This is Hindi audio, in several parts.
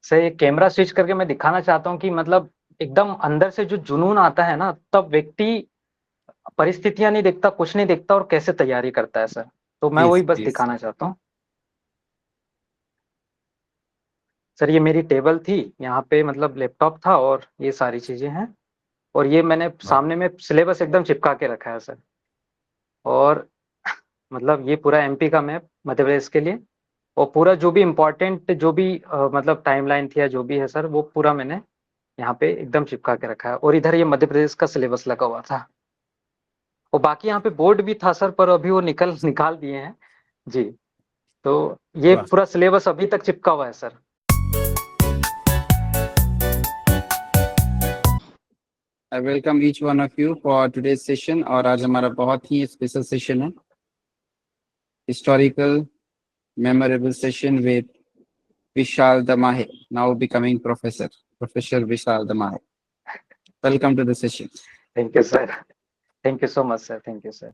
से कैमरा स्विच करके मैं दिखाना चाहता हूँ कि मतलब एकदम अंदर से जो जुनून आता है ना, तब व्यक्ति परिस्थितियाँ नहीं देखता, कुछ नहीं देखता और कैसे तैयारी करता है सर। तो मैं वही प्लीज बस प्लीज। दिखाना चाहता हूँ। सर ये मेरी टेबल थी, यहाँ पे मतलब लैपटॉप था और ये सारी चीज़ें हैं और ये मैंने सामने में सिलेबस एकदम चिपका के रखा है सर। और मतलब ये पूरा एमपी का मैप मध्य प्रदेश के लिए और पूरा जो भी इम्पोर्टेंट जो भी मतलब टाइमलाइन थी या जो भी है सर, वो पूरा मैंने यहाँ पे एकदम चिपका के रखा है और इधर ये मध्य प्रदेश का सिलेबस लगा हुआ था और बाकी यहाँ पे बोर्ड भी था सर, पर अभी वो निकाल दिए हैं जी। तो ये वाह। पूरा सिलेबस अभी तक चिपका हुआ है sir. I welcome each one of you for today's session. और आज हमारा बहुत ही स्पेशल सेशन है, historical memorable session with Vishal Damahe, now becoming professor, professor Vishal Damahe. Welcome to the session. Thank you sir. Thank you so much sir. Thank you sir.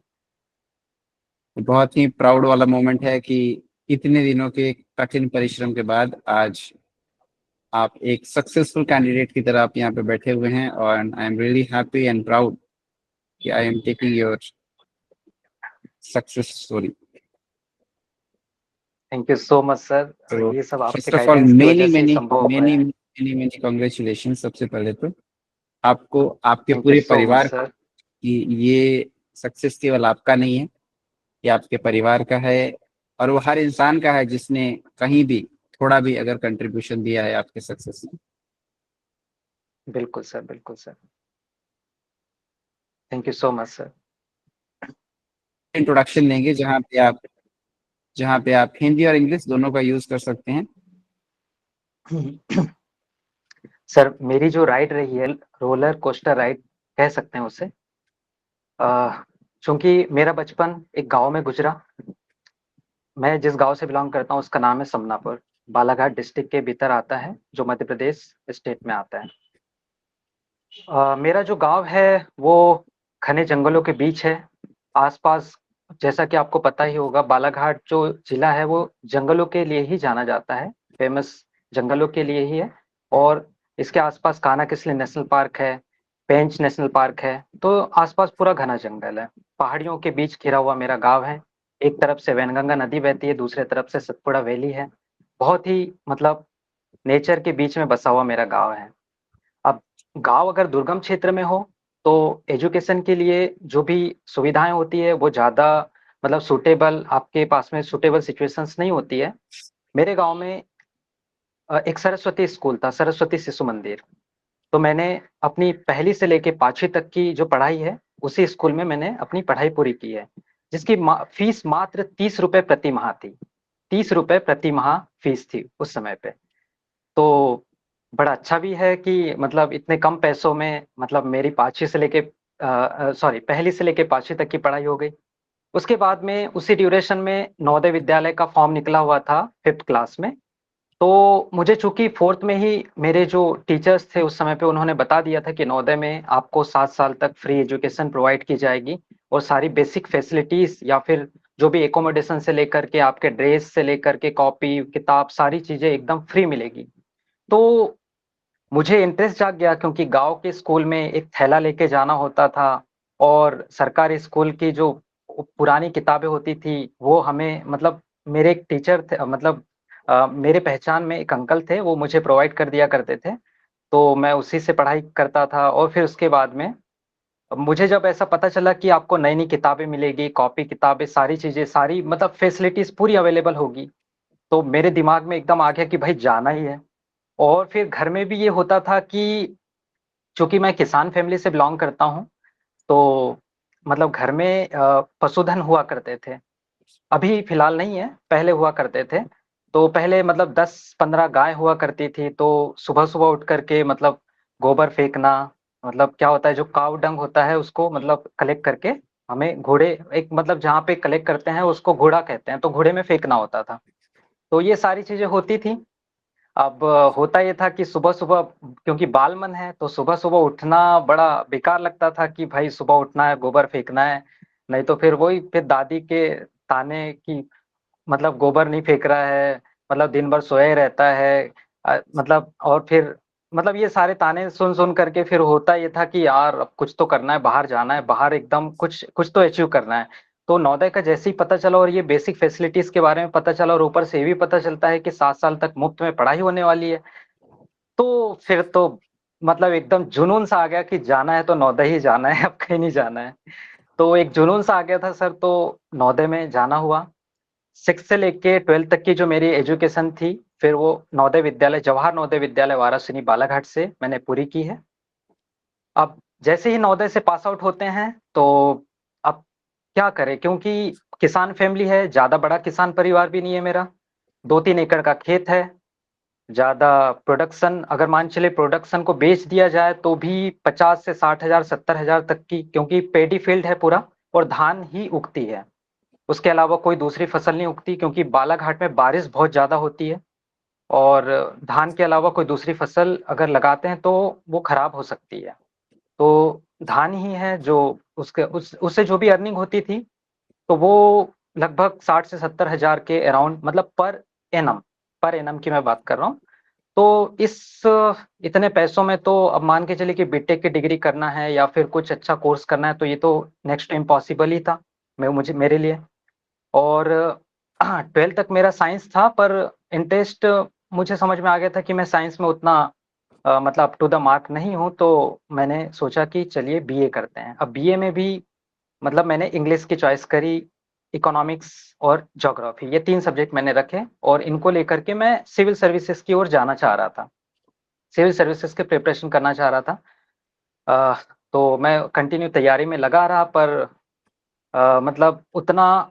बहुत ही प्राउड वाला मोमेंट है कि इतने दिनों के कठिन परिश्रम के बाद आज आप एक सक्सेसफुल कैंडिडेट की तरह आप यहाँ पे बैठे हुए हैं, और I am really happy and proud कि I am taking your success story. Thank you so much sir, तो ये सब आपके फर्स्ट ऑफ ऑल गाइडेंस की मेनी वजह से ही मेनी संभव हो मेनी पाया है। मेनी मेनी कॉन्ग्रेचुलेशन सबसे पहले तो आपको, आपके थैंक यू पूरे सो मच परिवार को, सर। कि ये सक्सेस केवल आपका नहीं है, ये आपके परिवार का है, और वो हर इंसान का है जिसने कहीं भी थोड़ा भी अगर कंट्रीब्यूशन दिया है आपके सक्सेस में। बिल्कुल सर, बिल्कुल sir. Thank you so much sir. Introduction लेंगे जहाँ पे आप हिंदी और इंग्लिश दोनों का यूज कर सकते हैं। सर मेरी जो राइड रही है, रोलर कोस्टर राइड कह सकते हैं उसे। चूंकि मेरा बचपन एक गांव में गुजरा। मैं जिस गांव से बिलोंग करता हूँ उसका नाम है समनापुर। बालाघाट डिस्ट्रिक्ट के भीतर आता है, जो मध्य प्रदेश स्टेट में आता है। मेरा जो गांव है वो घने जंगलों के बीच है। आसपास, जैसा कि आपको पता ही होगा, बालाघाट जो जिला है वो जंगलों के लिए ही जाना जाता है। फेमस जंगलों के लिए ही है। और इसके आसपास कान्हा-किसली नेशनल पार्क है, पेंच नेशनल पार्क है। तो आसपास पूरा घना जंगल है। पहाड़ियों के बीच घिरा हुआ मेरा गांव है। एक तरफ से वैनगंगा नदी बहती है, दूसरे तरफ से सतपुड़ा वैली है। बहुत ही मतलब नेचर के बीच में बसा हुआ मेरा गांव है। अब गाँव अगर दुर्गम क्षेत्र में हो, तो एजुकेशन के लिए जो भी सुविधाएँ होती है वो ज़्यादा मतलब सूटेबल, आपके पास में सूटेबल सिचुएशंस नहीं होती है। मेरे गाँव में एक सरस्वती स्कूल था, सरस्वती शिशु मंदिर। तो मैंने अपनी पहली से लेके 5वीं तक की जो पढ़ाई है, उसी स्कूल में मैंने अपनी पढ़ाई पूरी की है। जिसकी फीस मात्र ₹30 प्रति माह थी। ₹30 प्रति माह फीस थी उस समय पे। तो बड़ा अच्छा भी है कि मतलब इतने कम पैसों में मतलब मेरी 5वीं से लेके सॉरी पहली से लेके 5वीं तक की पढ़ाई हो गई। उसके बाद में उसी ड्यूरेशन में नवोदय विद्यालय का फॉर्म निकला हुआ था 5th क्लास में। तो मुझे चूँकि 4th में ही मेरे जो टीचर्स थे उस समय पे, उन्होंने बता दिया था कि नवोदय में आपको 7 साल तक फ्री एजुकेशन प्रोवाइड की जाएगी और सारी बेसिक फैसिलिटीज़ या फिर जो भी एकोमोडेशन से लेकर के आपके ड्रेस से लेकर के कॉपी, किताब सारी चीज़ें एकदम फ्री मिलेगी। तो मुझे इंटरेस्ट जाग गया, क्योंकि गाँव के स्कूल में एक थैला लेके जाना होता था और सरकारी स्कूल की जो पुरानी किताबें होती थी, वो हमें मतलब मेरे एक टीचर थे, मतलब मेरे पहचान में एक अंकल थे, वो मुझे प्रोवाइड कर दिया करते थे। तो मैं उसी से पढ़ाई करता था और फिर उसके बाद में मुझे जब ऐसा पता चला कि आपको नई-नई किताबें मिलेगी, कॉपी किताबें सारी चीज़ें, सारी मतलब फैसिलिटीज़ पूरी अवेलेबल होगी, तो मेरे दिमाग में एकदम आ गया कि भाई जाना ही है। और फिर घर में भी ये होता था कि चूँकि मैं किसान फैमिली से बिलॉन्ग करता हूँ, तो मतलब घर में पशुधन हुआ करते थे। अभी फ़िलहाल नहीं है, पहले हुआ करते थे। तो पहले मतलब 10-15 गाय हुआ करती थी, तो सुबह-सुबह उठ कर के मतलब गोबर फेंकना, मतलब क्या होता है जो काऊ डंग होता है उसको मतलब कलेक्ट करके हमें घोड़े, एक मतलब जहाँ पे कलेक्ट करते हैं उसको घोड़ा कहते हैं, तो घोड़े में फेंकना होता था। तो ये सारी चीज़ें होती थी। अब होता ये था कि सुबह-सुबह, क्योंकि बाल-मन है, तो सुबह-सुबह उठना बड़ा बेकार लगता था कि भाई सुबह उठना है, गोबर फेंकना है, नहीं तो फिर वही फिर दादी के ताने कि मतलब गोबर नहीं फेंक रहा है, मतलब दिन भर सोया ही रहता है, मतलब और फिर मतलब ये सारे ताने सुन-सुन करके फिर होता ये था कि यार अब कुछ तो करना है, बाहर जाना है, बाहर एकदम कुछ कुछ तो अचीव करना है। तो नवोदय का जैसे ही पता चला और ये बेसिक फैसिलिटीज़ के बारे में पता चला और ऊपर से ये भी पता चलता है कि 7 साल तक मुफ्त में पढ़ाई होने वाली है। तो फिर तो मतलब एकदम जुनून सा आ गया कि जाना है तो नवोदय ही जाना है, अब कहीं नहीं जाना है। तो एक जुनून सा आ गया था सर, तो नवोदय में जाना हुआ। 6th से लेके 12th तक की जो मेरी एजुकेशन थी, फिर वो नवोदय विद्यालय, जवाहर नवोदय विद्यालय वारासिनी बालाघाट से मैंने पूरी की है। अब जैसे ही नवोदय से पास आउट होते हैं, तो अब क्या करें, क्योंकि किसान फैमिली है, ज़्यादा बड़ा किसान परिवार भी नहीं है मेरा। 2-3 एकड़ का खेत है, ज़्यादा प्रोडक्शन अगर मान चले प्रोडक्शन को बेच दिया जाए तो भी 50 से 60,000 70,000 तक की, क्योंकि पैडी फील्ड है पूरा और धान ही उगती है। उसके अलावा कोई दूसरी फसल नहीं उगती, क्योंकि बालाघाट में बारिश बहुत ज़्यादा होती है और धान के अलावा कोई दूसरी फसल अगर लगाते हैं तो वो खराब हो सकती है। तो धान ही है जो उसके उससे जो भी अर्निंग होती थी, तो वो लगभग 60 से 70,000 के अराउंड, मतलब एनम पर एनम की मैं बात कर रहा हूँ। तो इतने पैसों में तो अब मान के चलिए कि बीटेक की डिग्री करना है या फिर कुछ अच्छा कोर्स करना है, तो ये तो नेक्स्ट टू इम्पॉसिबल ही था मैं मुझे मेरे लिए। और 12th तक मेरा साइंस था, पर इंटरेस्ट मुझे समझ में आ गया था कि मैं साइंस में उतना मतलब अप टू द मार्क नहीं हूँ, तो मैंने सोचा कि चलिए बीए करते हैं। अब बीए में भी मतलब मैंने इंग्लिश की चॉइस करी, इकोनॉमिक्स और ज्योग्राफी, ये 3 सब्जेक्ट मैंने रखे और इनको लेकर के मैं सिविल सर्विसेज की ओर जाना चाह रहा था। सिविल सर्विसेज की प्रिपरेशन करना चाह रहा था। अ, तो मैं कंटिन्यू तैयारी में लगा रहा, पर मतलब उतना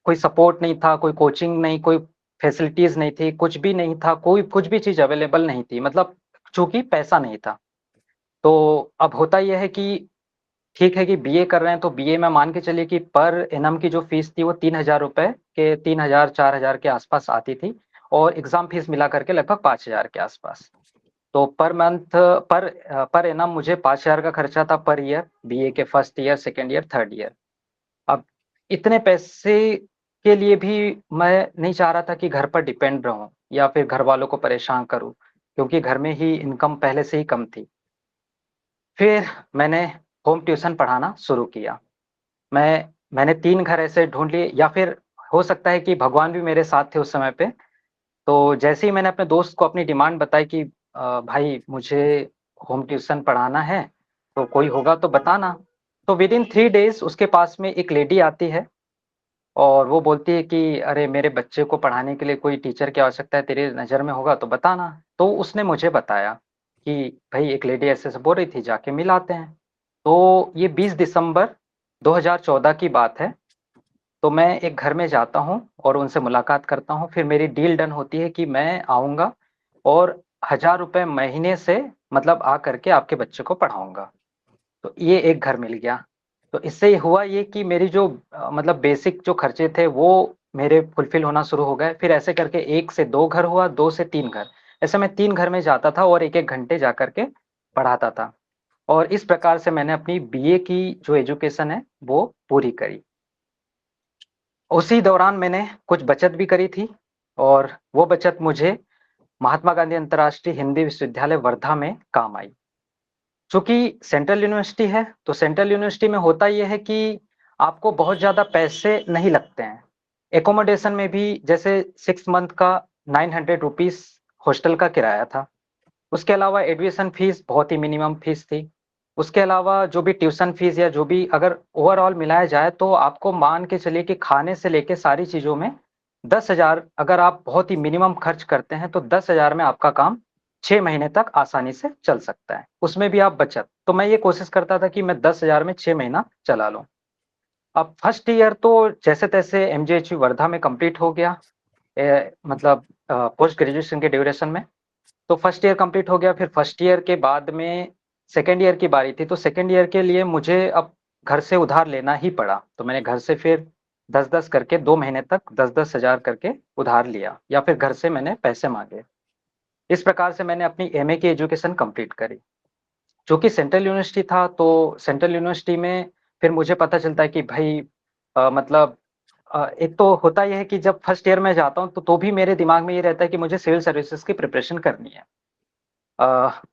कोई सपोर्ट नहीं था, कोई कोचिंग नहीं, कोई फैसिलिटीज़ नहीं थी, कुछ भी नहीं था, कोई कुछ भी चीज़ अवेलेबल नहीं थी, मतलब चूँकि पैसा नहीं था। तो अब होता ये है कि ठीक है कि बीए कर रहे हैं, तो बीए में मान के चलिए कि पर एनम की जो फ़ीस थी वो ₹3000 के 3000 4000 के आस-पास आती थी और एग्ज़ाम फ़ीस मिला करके लगभग 5000 के आस-पास। तो पर मंथ पर एनम मुझे 5000 का खर्चा था पर ईयर, बीए के first year, second year, third year. अब इतने पैसे के लिए भी मैं नहीं चाह रहा था कि घर पर डिपेंड रहूँ या फिर घर वालों को परेशान करूँ, क्योंकि घर में ही इनकम पहले से ही कम थी। फिर मैंने होम ट्यूशन पढ़ाना शुरू किया। मैंने 3 घर ऐसे ढूँढ लिए, या फिर हो सकता है कि भगवान भी मेरे साथ थे उस समय पे। तो जैसे ही मैंने अपने दोस्त को अपनी डिमांड बताई कि भाई मुझे होम ट्यूशन पढ़ाना है, तो कोई होगा तो बताना। तो विदिन 3 डेज़ उसके पास में एक लेडी आती है और वो बोलती है कि अरे मेरे बच्चे को पढ़ाने के लिए कोई टीचर की आवश्यकता है, तेरी नज़र में होगा तो बताना। तो उसने मुझे बताया कि भई एक लेडी ऐसे-ऐसे बोल रही थी, जाके मिल आते हैं। तो ये 20 दिसंबर 2014 की बात है। तो मैं एक घर में जाता हूँ और उनसे मुलाकात करता हूँ, फिर मेरी डील डन होती है कि मैं आऊँगा और ₹1000 महीने से मतलब आ करके आपके बच्चे को पढ़ाऊँगा। तो ये एक घर मिल गया। तो इससे हुआ ये कि मेरी जो मतलब बेसिक जो खर्चे थे वो मेरे फुलफ़िल होना शुरू हो गए। फिर ऐसे करके 1 से 2 घर हुआ, 2 से 3 घर। ऐसे मैं 3 घर में जाता था और 1-1 घंटे जा कर के पढ़ाता था। और इस प्रकार से मैंने अपनी बीए की जो एजुकेशन है वो पूरी करी। उसी दौरान मैंने कुछ बचत भी करी थी और वो बचत मुझे महात्मा गांधी अंतर्राष्ट्रीय हिंदी विश्वविद्यालय वर्धा में काम आई। चूँकि सेंट्रल यूनिवर्सिटी है, तो सेंट्रल यूनिवर्सिटी में होता ये है कि आपको बहुत ज़्यादा पैसे नहीं लगते हैं। एकोमोडेशन में भी जैसे 6 मंथ का ₹900 हॉस्टल का किराया था। उसके अलावा एडमिशन फीस बहुत ही मिनिमम फीस थी। उसके अलावा जो भी ट्यूशन फीस या जो भी अगर ओवरऑल मिलाया जाए तो आपको मान के चलिए कि खाने से लेके सारी चीज़ों में 10,000 अगर आप बहुत ही मिनिमम खर्च करते हैं तो 10,000 में आपका काम 6 महीने तक आसानी से चल सकता है। उसमें भी आप बचत। तो मैं ये कोशिश करता था कि मैं 10,000 में 6 महीना चला लूँ। अब फर्स्ट ईयर तो जैसे-तैसे एमजीएचयू वर्धा में कंप्लीट हो गया। मतलब पोस्ट ग्रेजुएशन के ड्यूरेशन में। तो फर्स्ट ईयर कंप्लीट हो गया, फिर फर्स्ट ईयर के बाद में सेकंड ईयर की बारी थी, तो सेकंड ईयर के लिए मुझे अब घर से उधार लेना ही पड़ा। तो मैंने घर से फिर 10-10 करके 2 महीने तक 10-10 हज़ार करके उधार लिया या फिर घर से मैंने पैसे माँगे। इस प्रकार से मैंने अपनी एमए की एजुकेशन कंप्लीट करी। चूँकि सेंट्रल यूनिवर्सिटी था, तो सेंट्रल यूनिवर्सिटी में फिर मुझे पता चलता है कि भई मतलब एक तो होता ये है कि जब फर्स्ट ईयर में जाता हूँ तो भी मेरे दिमाग में ये रहता है कि मुझे सिविल सर्विसेज की प्रिपरेशन करनी है।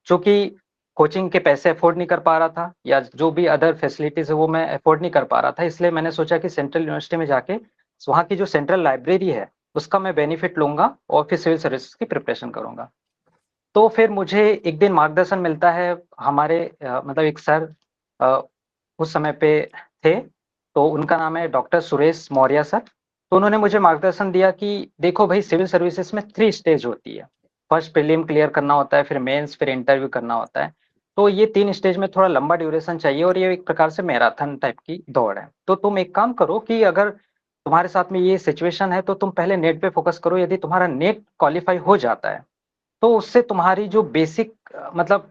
चूँकि कोचिंग के पैसे अफ़ोर्ड नहीं कर पा रहा था या जो भी अदर फैसिलिटीज़ है वो मैं अफ़ोर्ड नहीं कर पा रहा था, इसलिए मैंने सोचा कि सेंट्रल यूनिवर्सिटी में जाके वहाँ की जो सेंट्रल लाइब्रेरी है, उसका मैं बेनिफिट लूँगा और फिर सिविल सर्विसेज की प्रिपरेशन करूँगा। तो फिर मुझे एक दिन मार्गदर्शन मिलता है हमारे मतलब एक सर अ, उस समय पे थे, तो उनका नाम है डॉक्टर सुरेश मौर्य सर। तो उन्होंने मुझे मार्गदर्शन दिया कि देखो भई सिविल सर्विसेज़ में 3 स्टेज होती है। फर्स्ट प्रीलिम क्लियर करना होता है, फिर मेंस, फिर इंटरव्यू करना होता है। तो ये 3 स्टेज में थोड़ा लंबा ड्यूरेशन चाहिए और ये एक प्रकार से मैराथन टाइप की दौड़ है। तो तुम एक काम करो कि अगर तुम्हारे साथ में ये सिचुएशन है तो तुम पहले नेट पे फ़ोकस करो, यदि तुम्हारा नेट क्वालीफाई हो जाता है तो उससे तुम्हारी जो बेसिक मतलब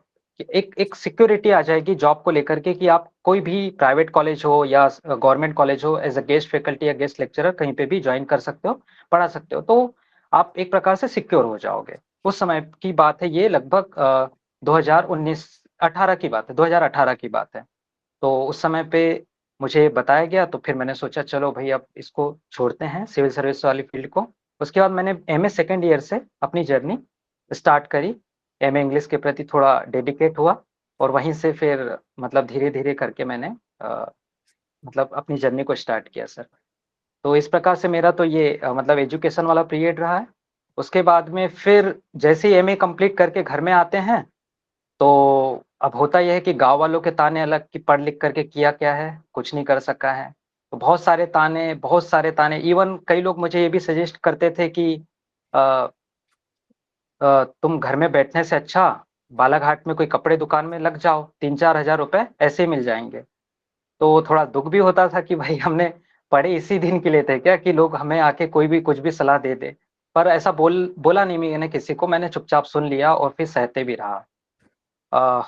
एक एक सिक्योरिटी आ जाएगी जॉब को लेकर के कि आप कोई भी प्राइवेट कॉलेज हो या गवर्नमेंट कॉलेज हो एज अ गेस्ट फैकल्टी या गेस्ट लेक्चरर कहीं पे भी ज्वाइन कर सकते हो, पढ़ा सकते हो। तो आप एक प्रकार से सिक्योर हो जाओगे। उस समय की बात है, ये लगभग 2019 18 की बात है, 2018 की बात है। तो उस समय पे मुझे बताया गया तो फिर मैंने सोचा चलो भई अब इसको छोड़ते हैं सिविल सर्विस वाली फ़ील्ड को। उसके बाद मैंने एमए सेकंड ईयर से अपनी जर्नी स्टार्ट करी। एमए इंग्लिश के प्रति थोड़ा डेडिकेट हुआ और वहीं से फिर मतलब धीरे-धीरे करके मैंने अ, मतलब अपनी जर्नी को स्टार्ट किया सर। तो इस प्रकार से मेरा तो ये मतलब एजुकेशन वाला पीरियड रहा है। उसके बाद में फिर जैसे ही एमए कंप्लीट करके घर में आते हैं तो अब होता ये है कि गाँव वालों के ताने अलग कि पढ़ लिख करके किया क्या है, कुछ नहीं कर सका है। तो बहुत सारे ताने इवन कई लोग मुझे ये भी सजेस्ट करते थे कि अ तुम घर में बैठने से अच्छा बालाघाट में कोई कपड़े दुकान में लग जाओ, 3-4 हज़ार रुपए ऐसे ही मिल जाएँगे। तो थोड़ा दुःख भी होता था कि भाई हमने पढ़े इसी दिन के लिए थे क्या कि लोग हमें आके कोई भी कुछ भी सलाह दे दे। पर ऐसा बोला नहीं मैंने किसी को, मैंने चुपचाप सुन लिया और फिर सहते भी रहा। अ,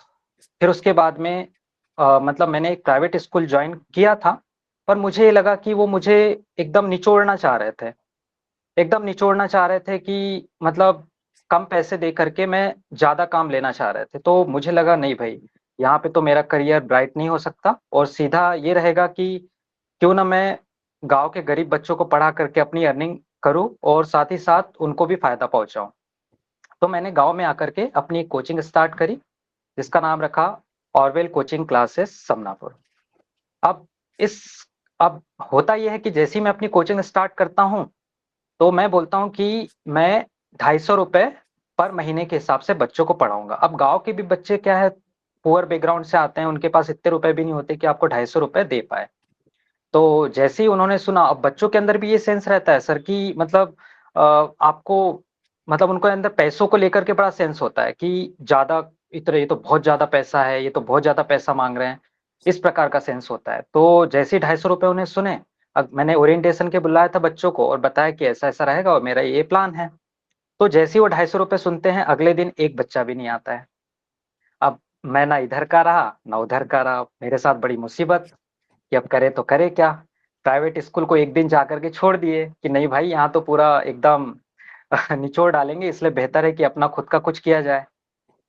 फिर उसके बाद में मतलब मैंने एक प्राइवेट स्कूल जॉइन किया था, पर मुझे ये लगा कि वो मुझे एकदम निचोड़ना चाह रहे थे। एकदम निचोड़ना चाह रहे थे कि मतलब कम पैसे दे करके मैं ज़्यादा काम लेना चाह रहे थे। तो मुझे लगा नहीं भई, यहाँ पे तो मेरा करियर ब्राइट नहीं हो सकता और सीधा ये रहेगा कि क्यों ना मैं गाँव के गरीब बच्चों को पढ़ा करके अपनी अर्निंग करूँ और साथ ही साथ उनको भी फ़ायदा पहुँचाऊँ। तो मैंने गाँव में आकर के अपनी कोचिंग स्टार्ट करी, जिसका नाम रखा ऑरवेल कोचिंग क्लासेस समनापुर। अब इस अब होता ये है कि जैसे ही मैं अपनी कोचिंग स्टार्ट करता हूँ, तो मैं बोलता हूँ कि मैं ₹250 पर महीने के हिसाब से बच्चों को पढ़ाऊँगा। अब गाँव के भी बच्चे क्या है, पुअर बैकग्राउंड से आते हैं, उनके पास इतने रुपए भी नहीं होते कि आपको ₹250 दे पाएँ। तो जैसे ही उन्होंने सुना, अब बच्चों के अंदर भी ये सेंस रहता है सर कि मतलब आपको मतलब उनके अंदर पैसों को लेकर के बड़ा सेंस होता है कि ज़्यादा इतना ये तो बहुत ज़्यादा पैसा है, ये तो बहुत ज़्यादा पैसा माँग रहे हैं, इस प्रकार का सेंस होता है। तो जैसे ही ₹250 उन्हें सुने, अब मैंने ओरिएंटेशन के बुलाया था बच्चों को और बताया कि ऐसा-ऐसा रहेगा और मेरा ये प्लान है। तो जैसे ही वो ₹250 सुनते हैं, अगले दिन एक बच्चा भी नहीं आता है। अब मैं ना इधर का रहा, ना उधर का रहा, मेरे साथ बड़ी मुसीबत कि अब करे तो करे क्या? प्राइवेट स्कूल को एक दिन जाकर के छोड़ दिए कि नहीं भाई यहाँ तो पूरा एकदम निचोड़ डालेंगे इसलिए बेहतर है कि अपना खुद का कुछ किया जाए।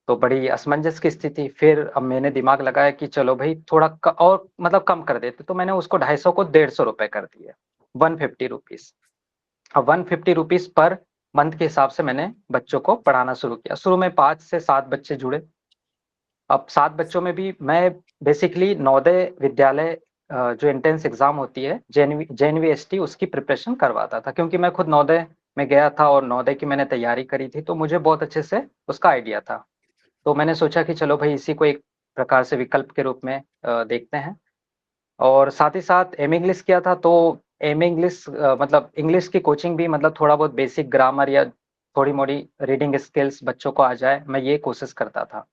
तो बड़ी असमंजस की स्थिति, फिर अब मैंने दिमाग लगाया कि चलो भई थोड़ा क और मतलब कम कर देते, तो मैंने उसको 250 को ₹150 कर दिए, ₹150 अब ₹150 पर मंथ के हिसाब से मैंने बच्चों को पढ़ाना शुरू किया। शुरू में 5 से 7 बच्चे जुड़े। अब 7 बच्चों में भी मैं बेसिकली नवोदय विद्यालय जो एंट्रेंस एग्ज़ाम होती है, जेएनवीएसटी उसकी प्रिपरेशन करवाता था क्योंकि मैं खुद नवोदय में गया था और नवोदय की मैंने तैयारी करी थी, तो मुझे बहुत अच्छे से उसका आइडिया था। तो मैंने सोचा कि चलो भई इसी को एक प्रकार से विकल्प के रूप में देखते हैं और साथ ही साथ एम इंग्लिश किया था तो एम इंग्लिश मतलब इंग्लिश की कोचिंग भी मतलब थोड़ा बहुत बेसिक ग्रामर या थोड़ी-मोड़ी रीडिंग स्किल्स बच्चों को आ जाए, मैं ये कोशिश करता था।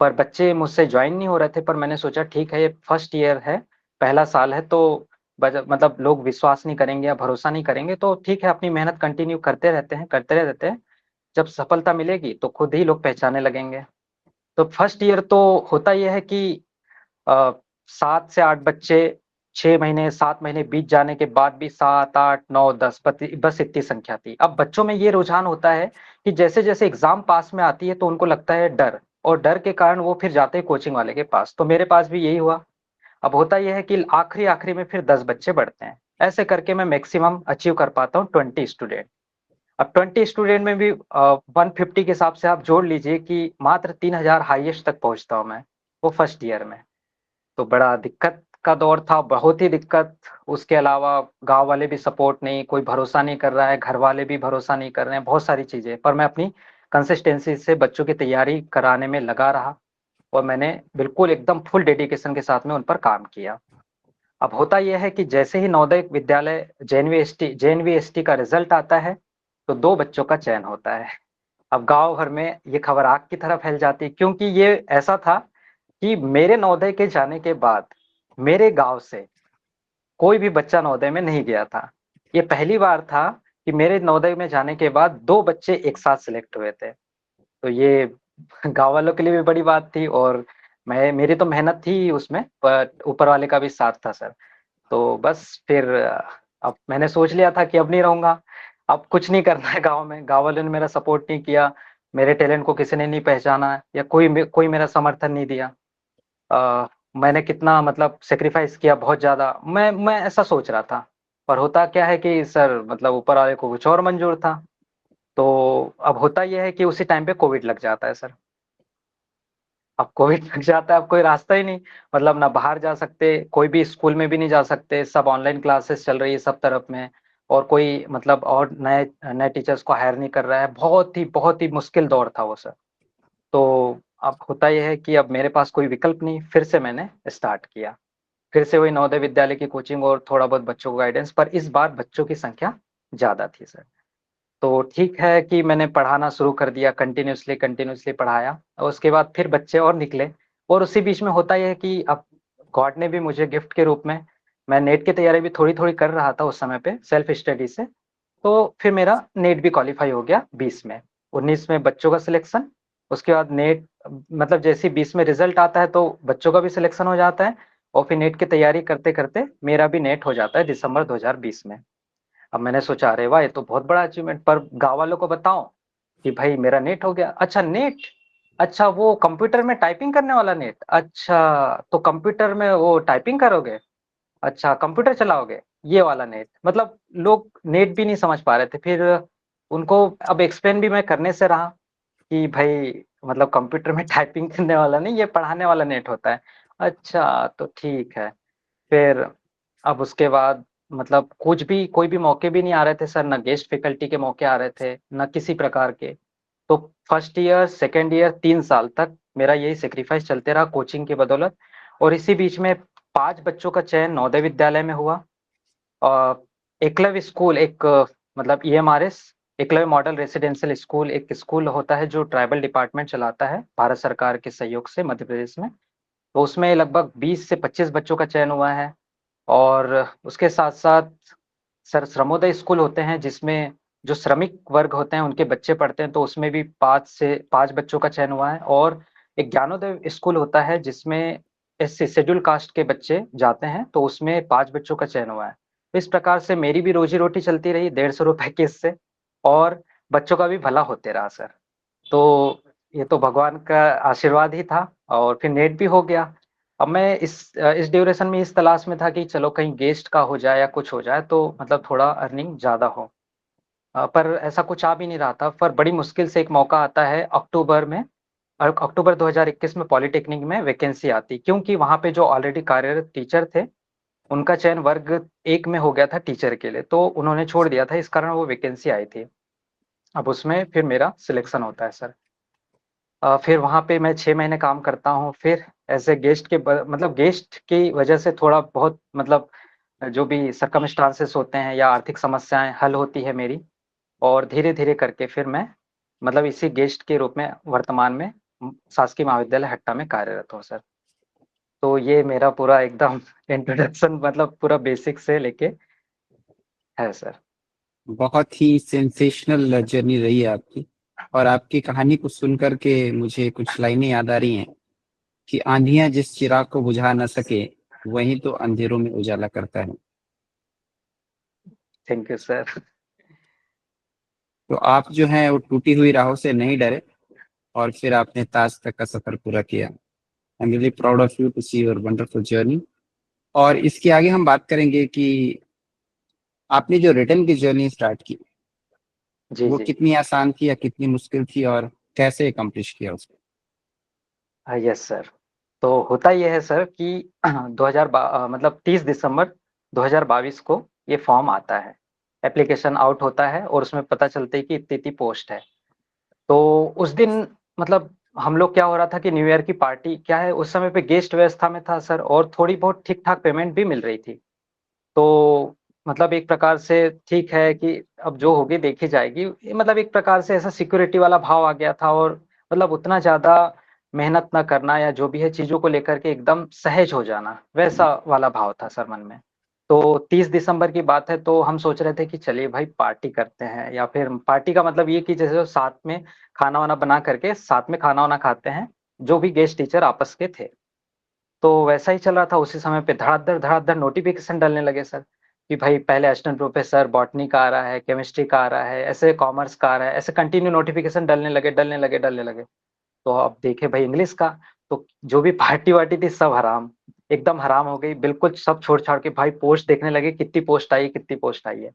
पर बच्चे मुझसे जॉइन नहीं हो रहे थे पर मैंने सोचा ठीक है ये फर्स्ट ईयर है, पहला साल है तो मतलब लोग विश्वास नहीं करेंगे या भरोसा नहीं करेंगे तो ठीक है अपनी मेहनत कंटिन्यू करते रहते हैं। जब सफलता मिलेगी तो खुद ही लोग पहचानने लगेंगे। तो फर्स्ट ईयर तो होता ये है कि अ, 7 से 8 बच्चे 6 महीने 7 महीने बीत जाने के बाद भी 7, 8, 9, 10 बस इतनी संख्या थी। अब बच्चों में ये रुझान होता है कि जैसे-जैसे एग्ज़ाम पास में आती है तो उनको लगता है डर और डर के कारण वो फिर जाते हैं कोचिंग वाले के पास। तो मेरे पास भी यही हुआ। अब होता ये है कि आखिरी-आखिरी में फिर 10 बच्चे बढ़ते हैं। ऐसे करके मैं मैक्सिमम अचीव कर पाता हूँ 20 स्टूडेंट। अब 20 स्टूडेंट में भी 150 के हिसाब से आप जोड़ लीजिए कि मात्र 3000 हाईएस्ट तक पहुँचता हूँ मैं, वो फर्स्ट ईयर में। तो बड़ा दिक्कत का दौर था, बहुत ही दिक्कत। उसके अलावा गाँव वाले भी सपोर्ट नहीं, कोई भरोसा नहीं कर रहा है, घर वाले भी भरोसा नहीं कर रहे हैं, बहुत सारी चीज़ें। पर मैं अपनी कंसिस्टेंसी से बच्चों की तैयारी कराने में लगा रहा और मैंने बिल्कुल एकदम फुल डेडिकेशन के साथ में उन पर काम किया। अब होता ये है कि जैसे ही नवोदय विद्यालय जेएनवी-एसटी का रिज़ल्ट आता है, तो 2 बच्चों का चयन होता है। अब गाँव भर में ये खबर आग की तरह फैल जाती है, क्योंकि ये ऐसा था कि मेरे नवोदय के जाने के बाद मेरे गाँव से कोई भी बच्चा नवोदय में नहीं गया था। ये पहली बार था कि मेरे नवोदय में जाने के बाद 2 बच्चे एक साथ सेलेक्ट हुए थे। तो ये गाँव वालों के लिए भी बड़ी बात थी और मैं मेरी तो मेहनत थी ही उसमें, बट ऊपर वाले का भी साथ था सर। तो बस फिर अब मैंने सोच लिया था कि अब नहीं रहूँगा, अब कुछ नहीं करना है गाँव में। गाँव वालों ने मेरा सपोर्ट नहीं किया, मेरे टैलेंट को किसी ने नहीं पहचाना या कोई मेरा समर्थन नहीं दिया। मैंने कितना मतलब सैक्रिफाइस किया बहुत ज़्यादा, मैं ऐसा सोच रहा था। पर होता क्या है कि सर मतलब ऊपर वाले को कुछ और मंज़ूर था। तो अब होता ये है कि उसी टाइम पे कोविड लग जाता है सर। अब कोविड लग जाता है, अब कोई रास्ता ही नहीं, मतलब ना बाहर जा सकते, कोई भी स्कूल में भी नहीं जा सकते, सब ऑनलाइन क्लासेस चल रही है सब तरफ में और कोई मतलब और नए नए टीचर्स को हायर नहीं कर रहा है। बहुत ही मुश्किल दौर था वो सर। तो अब होता ये है कि अब मेरे पास कोई विकल्प नहीं, फिर से मैंने स्टार्ट किया। फिर से वही नवोदय विद्यालय की कोचिंग और थोड़ा बहुत बच्चों को गाइडेंस, पर इस बार बच्चों की संख्या ज़्यादा थी सर। तो ठीक है कि मैंने पढ़ाना शुरू कर दिया, कंटिन्यूअसली पढ़ाया और उसके बाद फिर बच्चे और निकले और उसी बीच में होता ये है कि अब गॉड ने भी मुझे गिफ्ट के रूप में, मैं नेट की तैयारी भी थोड़ी-थोड़ी कर रहा था उस समय पे सेल्फ स्टडी से, तो फिर मेरा नेट भी क्वालीफाई हो गया 20 में। 19 में बच्चों का सिलेक्शन, उसके बाद नेट, मतलब जैसे ही 20 में रिज़ल्ट आता है तो बच्चों का भी सिलेक्शन हो जाता है और फिर नेट की तैयारी करते-करते मेरा भी नेट हो जाता है दिसंबर 2020 में। अब मैंने सोचा अरे वाह! ये तो बहुत बड़ा अचीवमेंट, पर गाँव वालों को बताऊँ कि भाई मेरा नेट हो गया। अच्छा नेट? अच्छा वो कंप्यूटर में टाइपिंग करने वाला नेट? अच्छा, तो कंप्यूटर में वो टाइपिंग करोगे? अच्छा कंप्यूटर चलाओगे? ये वाला नेट। मतलब लोग नेट भी नहीं समझ पा रहे थे। फिर उनको अब एक्सप्लेन भी मैं करने से रहा कि भाई मतलब कंप्यूटर में टाइपिंग करने वाला नहीं, ये पढ़ाने वाला नेट होता है। अच्छा, तो ठीक है। फिर अब उसके बाद मतलब कुछ भी कोई भी मौके भी नहीं आ रहे थे सर, ना गेस्ट फैकल्टी के मौके आ रहे थे, ना किसी प्रकार के। तो फर्स्ट ईयर, सेकंड ईयर 3 साल तक मेरा यही सैक्रिफाइस चलते रहा कोचिंग की बदौलत और इसी बीच में 5 बच्चों का चयन नवोदय विद्यालय में हुआ। अ, एकलव्य स्कूल एक मतलब EMRS, Eklavya model residential school, एक स्कूल होता है जो ट्राइबल डिपार्टमेंट चलाता है भारत सरकार के सहयोग से मध्य प्रदेश में। तो उसमें लगभग 20 से 25 बच्चों का चयन हुआ है। और उसके साथ-साथ सर श्रमोदय स्कूल होते हैं जिसमें जो श्रमिक वर्ग होते हैं उनके बच्चे पढ़ते हैं, तो उसमें भी 5 बच्चों का चयन हुआ है और एक ज्ञानोदय स्कूल होता है जिसमें एससी शेड्यूल कास्ट के बच्चे जाते हैं, तो उसमें 5 बच्चों का चयन हुआ है। तो इस प्रकार से मेरी भी रोज़ी-रोटी चलती रही ₹150 की इससे और बच्चों का भी भला होते रहा सर। तो ये तो भगवान का आशीर्वाद ही था और फिर नेट भी हो गया। अब मैं इस ड्यूरेशन में इस तलाश में था कि चलो कहीं गेस्ट का हो जाए या कुछ हो जाए तो मतलब थोड़ा अर्निंग ज़्यादा हो। पर ऐसा कुछ आ भी नहीं रहा था, पर बड़ी मुश्किल से एक मौका आता है अक्टूबर में, अक्टूबर 2021 में पॉलिटेक्निक में वैकेंसी आती, क्योंकि वहाँ पे जो ऑलरेडी कार्यरत टीचर थे, उनका चयन वर्ग 1 में हो गया था टीचर के लिए, तो उन्होंने छोड़ दिया था, इस कारण वो वैकेंसी आई थी। अब उसमें फिर मेरा सिलेक्शन होता है सर। फिर वहाँ पे मैं 6 महीने काम करता हूँ, फिर एज़ अ गेस्ट के ब मतलब गेस्ट की वजह से थोड़ा बहुत मतलब जो भी सर्कमस्टांसेस होते हैं या आर्थिक समस्याएँ हल होती है मेरी और धीरे-धीरे करके फिर मैं मतलब इसी गेस्ट के रूप में वर्तमान में शासकीय महाविद्यालय हट्टा में कार्यरत हूँ सर। तो ये मेरा पूरा एकदम इंट्रोडक्शन मतलब पूरा बेसिक से लेके है सर। बहुत ही सेंसेशनल जर्नी रही है आपकी। और आपकी कहानी को सुनकर के मुझे कुछ लाइनें याद आ रही हैं कि आंधियां जिस चिराग को बुझा न सके, वही तो अंधेरों में उजाला करता है। Thank you sir. तो आप जो हैं वो टूटी हुई राहों से नहीं डरे और फिर आपने ताज तक का सफर पूरा किया। I am really proud of you to see your wonderful journey. और इसके आगे हम बात करेंगे कि आपने जो रिटर्न की जर्नी स्टार्ट की जी वो जी। कितनी आसान थी या कितनी मुश्किल थी और कैसे अकम्प्लिश किया उसको? Yes sir. तो होता ये है सर कि मतलब 30 दिसंबर 2022 को ये फॉर्म आता है, एप्लीकेशन आउट होता है और उसमें पता चलता है कि इतनी-इतनी पोस्ट है। तो उस दिन मतलब हम लोग क्या हो रहा था कि न्यू ईयर की पार्टी क्या है, उस समय पे गेस्ट व्यवस्था में था सर और थोड़ी बहुत ठीक-ठाक पेमेंट भी मिल रही थी। तो मतलब एक प्रकार से ठीक है कि अब जो होगी देखी जाएगी। ये मतलब एक प्रकार से ऐसा सिक्योरिटी वाला भाव आ गया था और मतलब उतना ज़्यादा मेहनत ना करना या जो भी है चीज़ों को लेकर के एकदम सहज हो जाना, वैसा वाला भाव था सर मन में। तो 30 दिसंबर की बात है तो हम सोच रहे थे कि चलिए भाई पार्टी करते हैं या फिर पार्टी का मतलब ये कि जैसे साथ में खाना-वाना बना करके साथ में खाना-वाना खाते हैं, जो भी गेस्ट टीचर आपस के थे। तो वैसा ही चल रहा था उसी समय पे धड़ाधड़ नोटिफ़िकेशन डलने लगे सर, कि भाई पहले असिस्टेंट प्रोफ़ेसर बॉटनी का आ रहा है, केमिस्ट्री का आ रहा है, ऐसे कॉमर्स का आ रहा है, ऐसे कंटिन्यू नोटिफ़िकेशन डलने लगे। तो अब देखे भाई इंग्लिश का, तो जो भी पार्टी-वार्टी थी सब हराम, एकदम हराम हो गई, बिल्कुल सब छोड़-छाड़ के भाई पोस्ट देखने लगे कितनी पोस्ट आई है।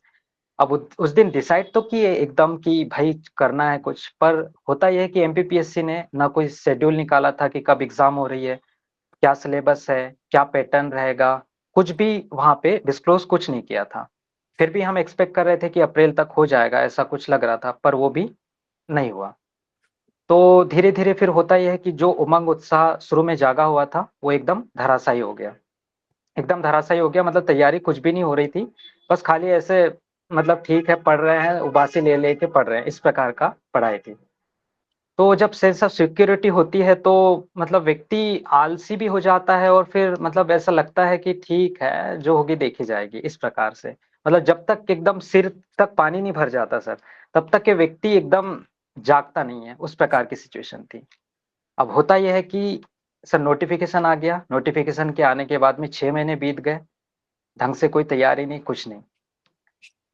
अब उस दिन डिसाइड तो किए एकदम कि भाई करना है कुछ, पर होता ये है कि एमपीपीएससी ने ना कोई शेड्यूल निकाला था कि कब एग्ज़ाम हो रही है, क्या सिलेबस है, क्या पैटर्न रहेगा, कुछ भी वहाँ पे डिस्क्लोज़ कुछ नहीं किया था। फिर भी हम एक्सपेक्ट कर रहे थे कि अप्रैल तक हो जाएगा, ऐसा कुछ लग रहा था, पर वो भी नहीं हुआ। तो धीरे-धीरे फिर होता ये है कि जो उमंग-उत्साह शुरू में जागा हुआ था, वो एकदम धराशायी हो गया। एकदम धराशायी हो गया मतलब तैयारी कुछ भी नहीं हो रही थी, बस खाली ऐसे मतलब ठीक है, पढ़ रहे हैं, उबासी ले-ले के पढ़ रहे हैं, इस प्रकार का पढ़ाई थी। तो जब सेंस ऑफ सिक्योरिटी होती है तो मतलब व्यक्ति आलसी भी हो जाता है और फिर मतलब ऐसा लगता है कि ठीक है, जो होगी देखी जाएगी, इस प्रकार से। मतलब जब तक एकदम सिर तक पानी नहीं भर जाता सर, तब तक के व्यक्ति एकदम जागता नहीं है, उस प्रकार की सिचुएशन थी। अब होता ये है कि सर नोटिफ़िकेशन आ गया, नोटिफ़िकेशन के आने के बाद में 6 महीने बीत गए, ढंग से कोई तैयारी नहीं, कुछ नहीं।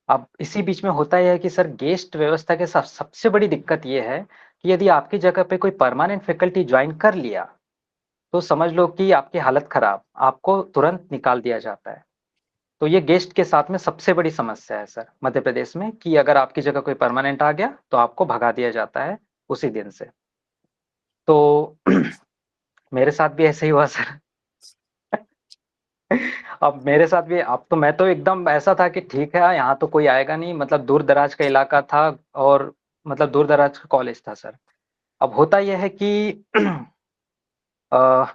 अब इसी बीच में होता ये है कि सर गेस्ट व्यवस्था के साथ सबसे बड़ी दिक्कत ये है कि यदि आपकी जगह पे कोई परमानेंट फैकल्टी जॉइन कर लिया, तो समझ लो कि आपकी हालत खराब, आपको तुरंत निकाल दिया जाता है। तो ये गेस्ट के साथ में सबसे बड़ी समस्या है सर, मध्य प्रदेश में कि अगर आपकी जगह कोई परमानेंट आ गया, तो आपको भगा दिया जाता है उसी दिन से। तो मेरे साथ भी ऐसे ही हुआ सर। अब मेरे साथ भी अब तो मैं तो एकदम ऐसा था कि ठीक है, यहाँ तो कोई आएगा नहीं मतलब दूर-दराज का इलाका था और मतलब दूर-दराज का कॉलेज था सर। अब होता ये है कि अ,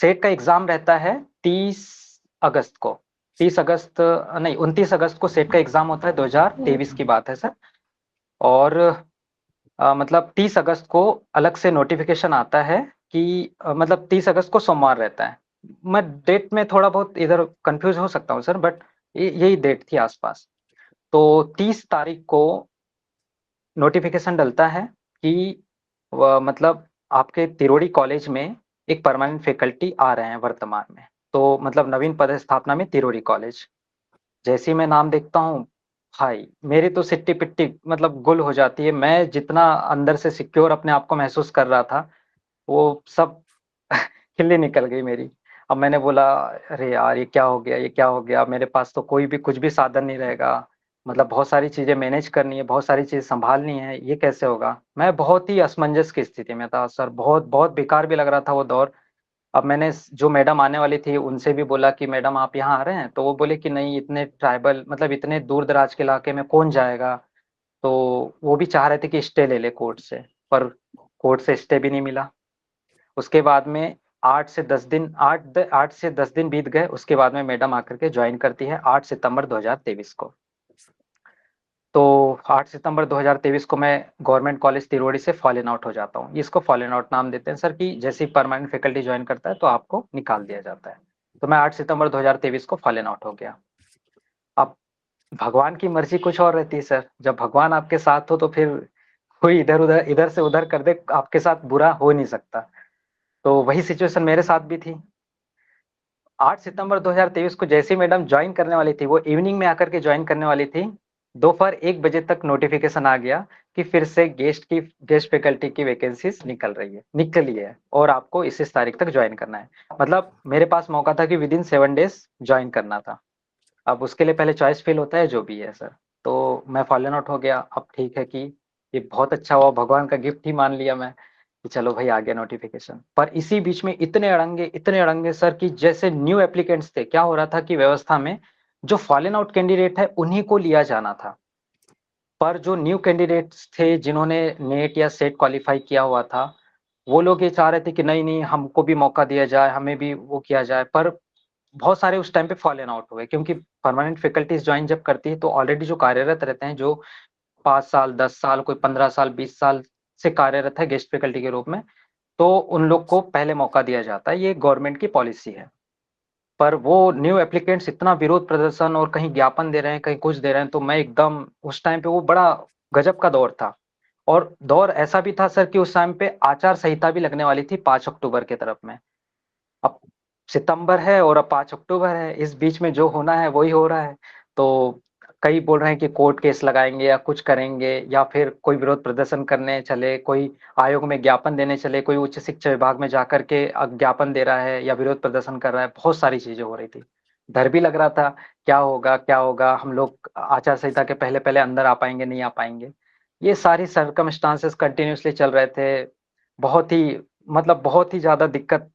सेट का एग्ज़ाम रहता है 30 अगस्त को। 30 अगस्त नहीं 29 अगस्त को सेट का एग्ज़ाम होता है 2023 की बात है सर और मतलब 30 अगस्त को अलग से नोटिफ़िकेशन आता है कि मतलब 30 अगस्त को सोमवार रहता है। मैं डेट में थोड़ा बहुत इधर कन्फ्यूज़ हो सकता हूँ सर बट ये यही डेट थी आस-पास। तो 30 तारीख को नोटिफ़िकेशन डलता है कि मतलब आपके तिरोड़ी कॉलेज में एक परमानेंट फैकल्टी आ रहे हैं वर्तमान में। तो मतलब नवीन पदस्थापना में तिरोड़ी कॉलेज। जैसे ही मैं नाम देखता हूँ, भाई मेरी तो सिट्टी-पिट्टी मतलब गुल हो जाती है। मैं जितना अंदर से सिक्योर अपने आप को महसूस कर रहा था, वो सब खिल्ली निकल गई मेरी। अब मैंने बोला, "अरे यार! ये क्या हो गया ये क्या हो गया? मेरे पास तो कोई भी कुछ भी साधन नहीं रहेगा। मतलब बहुत सारी चीज़ें मैनेज करनी है, बहुत सारी चीज़ें सँभालनी है, ये कैसे होगा?" मैं बहुत ही असमंजस की स्थिति में था सर, बहुत बहुत बेकार भी लग रहा था वो दौर। अब मैंने स जो मैडम आने वाली थी उनसे भी बोला कि मैडम आप यहाँ आ रहे हैं? तो वो बोले कि नहीं इतने ट्राइबल मतलब इतने दूर-दराज के इलाके में कौन जाएगा? तो वो भी चाह रहे थे कि स्टे ले ले कोर्ट से, पर कोर्ट से स्टे भी नहीं मिला। उसके बाद में 8 से 10 दिन बीत गए, उसके बाद में मैडम आकर के जॉइन करती है 8 सितंबर 2023 को। तो 8 सितंबर 2023 को मैं गवर्नमेंट कॉलेज तिरोड़ी से फॉलन आउट हो जाता हूँ। इसको फॉलन आउट नाम देते हैं सर कि जैसे ही परमानेंट फैकल्टी जॉइन करता है तो आपको निकाल दिया जाता है। तो मैं 8 सितंबर 2023 को फॉलन आउट हो गया। अब भगवान की मर्ज़ी कुछ और रहती है सर, जब भगवान आपके साथ हो तो फिर कोई इधर से उधर कर दे, आपके साथ बुरा हो नहीं सकता। तो वही सिचुएशन मेरे साथ भी थी। 8 सितंबर 2023 को जैसे ही मैडम जॉइन करने वाली थी, वो इवनिंग में आकर के जॉइन करने वाली थी। दोपहर 1 बजे तक नोटिफ़िकेशन आ गया कि फिर से गेस्ट फैकल्टी की वैकेंसीज़ निकली है और आपको इस तारीख तक जॉइन करना है। मतलब मेरे पास मौका था कि विदिन 7 डेज़ जॉइन करना था। अब उसके लिए पहले चॉइस फिल होता है जो भी है सर। तो मैं फॉलन आउट हो गया। अब ठीक है कि ये बहुत अच्छा हुआ, भगवान का गिफ्ट ही मान लिया मैं कि चलो भाई आ गया नोटिफिकेशन। पर इसी बीच में इतने अड़ंगे सर कि जैसे न्यू एप्लीकेंट्स थे, क्या हो रहा था कि व्यवस्था में जो फॉलन आउट कैंडिडेट है उन्हीं को लिया जाना था। पर जो न्यू कैंडिडेट्स थे जिन्होंने नेट या सेट क्वालिफाई किया हुआ था, वो लोग ये चाह रहे थे कि नहीं नहीं हमको भी मौका दिया जाए, हमें भी वो किया जाए। पर बहुत सारे उस टाइम पे फॉलन आउट हुए, क्योंकि परमानेंट फैकल्टीज ज्वाइन जब करती है तो ऑलरेडी जो कार्यरत रहते हैं, जो 5 साल 10 साल कोई 15 साल 20 साल से कार्यरत है गेस्ट फैकल्टी के रूप में, तो उन लोग को पहले मौका दिया जाता है। ये गवर्नमेंट की पॉलिसी है। पर वो न्यू एप्लीकेंट्स इतना विरोध प्रदर्शन और कहीं ज्ञापन दे रहे हैं कहीं कुछ दे रहे हैं, तो मैं एकदम उस टाइम पे वो बड़ा गजब का दौर था। और दौर ऐसा भी था सर कि उस टाइम पे आचार संहिता भी लगने वाली थी 5 अक्टूबर की तरफ में। अब सितंबर है और अब 5 अक्टूबर है, इस बीच में जो होना है वही हो रहा है। तो कई बोल रहे हैं कि कोर्ट केस लगाएंगे या कुछ करेंगे, या फिर कोई विरोध प्रदर्शन करने चले, कोई आयोग में ज्ञापन देने चले, कोई उच्च शिक्षा विभाग में जाकर के ज्ञापन दे रहा है या विरोध प्रदर्शन कर रहा है। बहुत सारी चीजें हो रही थी। डर भी लग रहा था क्या होगा क्या होगा, हम लोग आचार संहिता के पहले पहले अंदर आ पाएंगे नहीं आ पाएंगे। ये सारी सर्कमस्टांसेस कंटिन्यूसली चल रहे थे। बहुत ही बहुत ही ज्यादा दिक्कत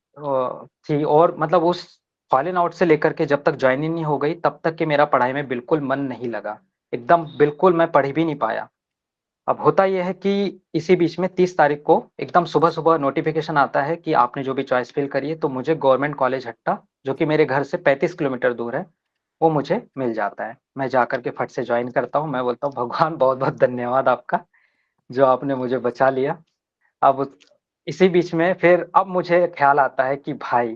थी। और मतलब उस फॉलन आउट से लेकर के जब तक ज्वाइनिंग नहीं हो गई तब तक कि मेरा पढ़ाई में बिल्कुल मन नहीं लगा। एकदम बिल्कुल मैं पढ़ भी नहीं पाया। अब होता यह है कि इसी बीच में 30 तारीख को एकदम सुबह सुबह नोटिफिकेशन आता है कि आपने जो भी चॉइस फिल करी है, तो मुझे गवर्नमेंट कॉलेज हट्टा, जो कि मेरे घर से 35 किलोमीटर दूर है, वो मुझे मिल जाता है। मैं जाकर के फट से ज्वाइन करता हूँ। मैं बोलता हूँ भगवान बहुत बहुत धन्यवाद आपका, जो आपने मुझे बचा लिया। अब इसी बीच में फिर अब मुझे ख्याल आता है कि भाई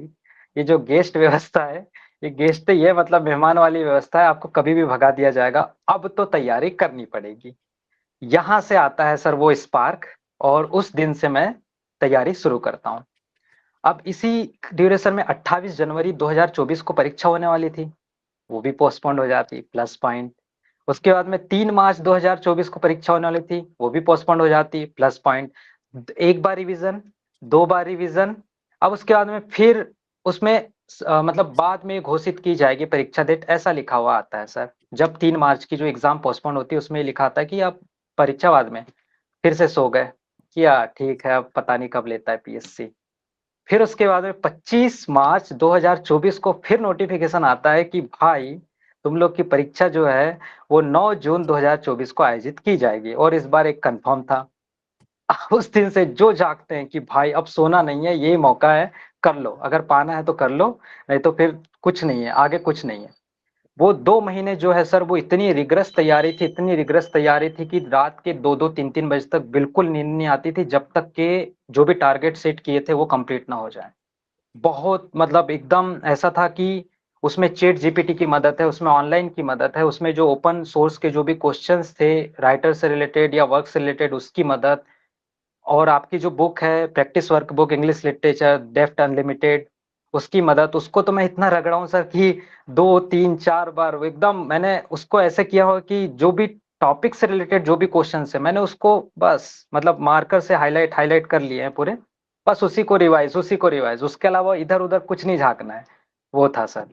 ये जो गेस्ट व्यवस्था है, ये गेस्ट ये मतलब मेहमान वाली व्यवस्था है, आपको कभी भी भगा दिया जाएगा। अब तो तैयारी करनी पड़ेगी। यहाँ से आता है सर वो स्पार्क, और उस दिन से मैं तैयारी शुरू करता हूँ। अब इसी ड्यूरेशन में 28 जनवरी 2024 को परीक्षा होने वाली थी, वो भी पोस्टपोन्ड हो जाती, प्लस पॉइंट। उसके बाद में 3 मार्च 2024 को परीक्षा होने वाली थी, वो भी पोस्टपोन्ड हो जाती, प्लस पॉइंट। एक बार रिवीजन, 2 बार रिवीजन। अब उसके बाद में फिर उसमें मतलब बाद में घोषित की जाएगी परीक्षा डेट, ऐसा लिखा हुआ आता है सर। जब 3 मार्च की जो एग्जाम पोस्टपोन्ड होती है उसमें लिखा आता है कि आप परीक्षा बाद में फिर से सो गए, किया ठीक है, अब पता नहीं कब लेता है पीएससी। फिर उसके बाद में 25 मार्च 2024 को फिर नोटिफिकेशन आता है कि भाई तुम लोग की परीक्षा जो है वो 9 जून 2024 को आयोजित की जाएगी, और इस बार एक कंफर्म था। उस दिन से जो जागते हैं कि भाई अब सोना नहीं है, ये मौका है, कर लो, अगर पाना है तो कर लो, नहीं तो फिर कुछ नहीं है, आगे कुछ नहीं है। वो 2 महीने जो है सर, वो इतनी रिगरस तैयारी थी, इतनी रिगरस तैयारी थी कि रात के 2-2 3-3 बजे तक बिल्कुल नींद नहीं आती थी, जब तक के जो भी टारगेट सेट किए थे वो कंप्लीट ना हो जाए। बहुत एकदम ऐसा था कि उसमें चैट जीपीटी की मदद है, उसमें ऑनलाइन की मदद है, उसमें जो ओपन सोर्स के जो भी क्वेश्चंस थे राइटर से रिलेटेड या वर्क से रिलेटेड उसकी मदद, और आपकी जो बुक है practice work book English literature deft unlimited, उसकी मदद, उसको तो मैं इतना रगड़ा हूँ सर कि 2-3-4 बार वो एकदम मैंने उसको ऐसे किया हो कि जो भी टॉपिक से रिलेटेड जो भी क्वेश्चन है मैंने उसको बस मार्कर से हाईलाइट हाईलाइट कर लिए हैं पूरे। बस उसी को रिवाइज, उसके अलावा इधर उधर कुछ नहीं झांकना है। वो था सर।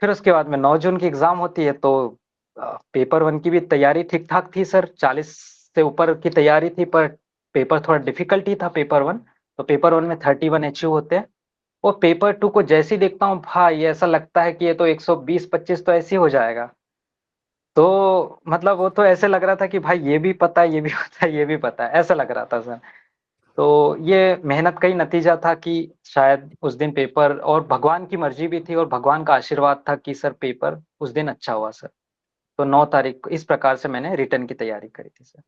फिर उसके बाद में 9 जून की एग्जाम होती है, तो पेपर वन की भी तैयारी ठीक ठाक थी सर, 40 से ऊपर की तैयारी थी। पर पेपर थोड़ा डिफिकल्टी था पेपर वन। तो पेपर वन में 31 एचयू होते हैं। और पेपर टू को जैसे ही देखता हूँ भाई ऐसा लगता है कि ये तो 120-25 तो ऐसे ही हो जाएगा। तो वो तो ऐसे लग रहा था कि भाई ये भी पता है, ये भी पता है, ये भी पता है, ऐसा लग रहा था सर। तो ये मेहनत का ही नतीजा था कि शायद उस दिन पेपर, और भगवान की मर्जी भी थी और भगवान का आशीर्वाद था कि सर पेपर उस दिन अच्छा हुआ सर। तो 9 तारीख को इस प्रकार से मैंने रिटर्न की तैयारी करी थी sir.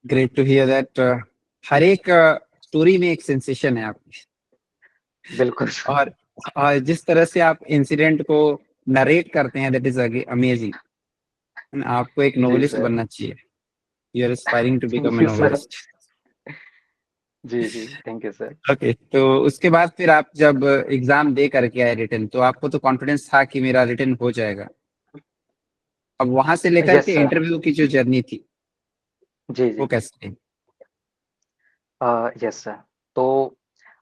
Great to hear that. हर एक स्टोरी में एक सेंसेशन है आपकी। बिल्कुल सर। और जिस तरह से आप इंसिडेंट को नरेट करते हैं, दैट इज अमेजिंग। आपको एक जी नोवेलिस्ट सर। बनना चाहिए। You are aspiring to thank become a you sir. Novelist. जी जी थैंक यू सर। ओके, तो उसके बाद फिर आप जब एग्जाम दे करके आए रिटर्न, तो आपको तो कॉन्फिडेंस था कि मेरा रिटर्न हो जाएगा। अब वहां से लेकर यस के सर। इंटरव्यू की जो जर्नी थी, जी वो जी। कैसे थी? Yes sir. तो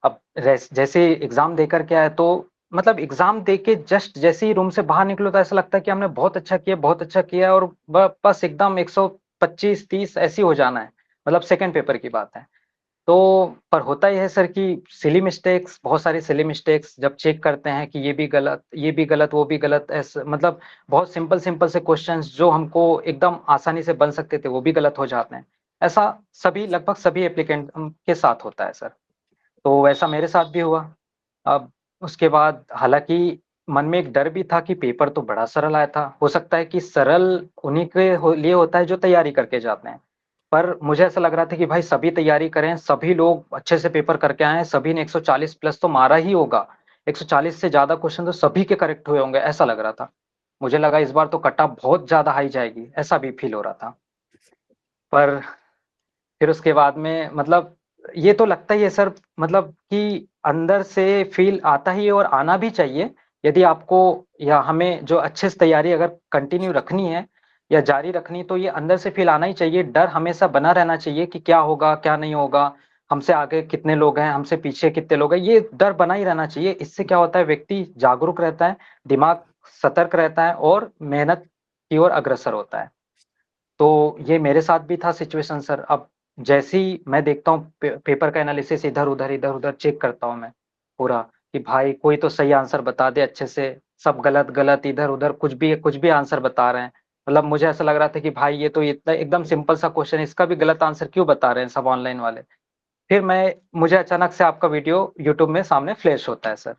अब जैसे एग्जाम देकर के आया, तो मतलब एग्ज़ाम देके जस्ट जैसे ही रूम से बाहर निकलो तो ऐसा लगता है कि हमने बहुत अच्छा किया और बस एकदम 125-30 ऐसे ही हो जाना है। मतलब सेकंड पेपर की बात है। तो पर होता ये है सर कि सिली मिस्टेक्स, बहुत सारी सिली मिस्टेक्स जब चेक करते हैं कि ये भी गलत, वो भी गलत, ऐसे मतलब बहुत सिंपल-सिंपल से क्वेश्चंस जो हमको एकदम आसानी से बन सकते थे, वो भी गलत हो जाते हैं। ऐसा सभी लगभग सभी एप्लीकेंट के साथ होता है सर। तो वैसा मेरे साथ भी हुआ। अब उसके बाद हालाँकि मन में एक डर भी था कि पेपर तो बड़ा सरल आया था। हो सकता है कि सरल उन्हीं के लिए होता है जो तैयारी करके जाते हैं। पर मुझे ऐसा लग रहा था कि भाई सभी तैयारी करें, सभी लोग अच्छे से पेपर करके आए हैं, सभी ने 140 प्लस तो मारा ही होगा। 140 से ज़्यादा क्वेश्चन तो सभी के करेक्ट हुए होंगे, ऐसा लग रहा था। मुझे लगा इस बार तो कट ऑफ बहुत ज़्यादा हाई जाएगी, ऐसा भी फ़ील हो रहा था। पर फिर उसके बाद में मतलब ये तो लगता ही है सर, मतलब कि अंदर से फ़ील आता ही है और आना भी चाहिए। यदि आपको या हमें जो अच्छे से तैयारी अगर कंटिन्यू रखनी है या जारी रखनी है, तो ये अंदर से फ़ील आना ही चाहिए। डर हमेशा बना रहना चाहिए कि क्या होगा, क्या नहीं होगा, हमसे आगे कितने लोग हैं, हमसे पीछे कितने लोग हैं, ये डर बना ही रहना चाहिए। इससे क्या होता है, व्यक्ति जागरूक रहता है, दिमाग सतर्क रहता है और मेहनत की ओर अग्रसर होता है। तो ये मेरे साथ भी था सिचुएशन सर। अब जैसे ही मैं देखता हूँ पेपर का एनालिसिस, इधर-उधर चेक करता हूँ मैं पूरा, कि भाई कोई तो सही आंसर बता दे अच्छे से, सब गलत-गलत इधर-उधर कुछ भी आंसर बता रहे हैं। मतलब मुझे ऐसा लग रहा था कि भाई ये तो इतना एकदम सिंपल सा क्वेश्चन है, इसका भी गलत आंसर क्यों बता रहे हैं सब ऑनलाइन वाले। फिर मैं मुझे अचानक से आपका वीडियो यूट्यूब में सामने फ्लैश होता है सर।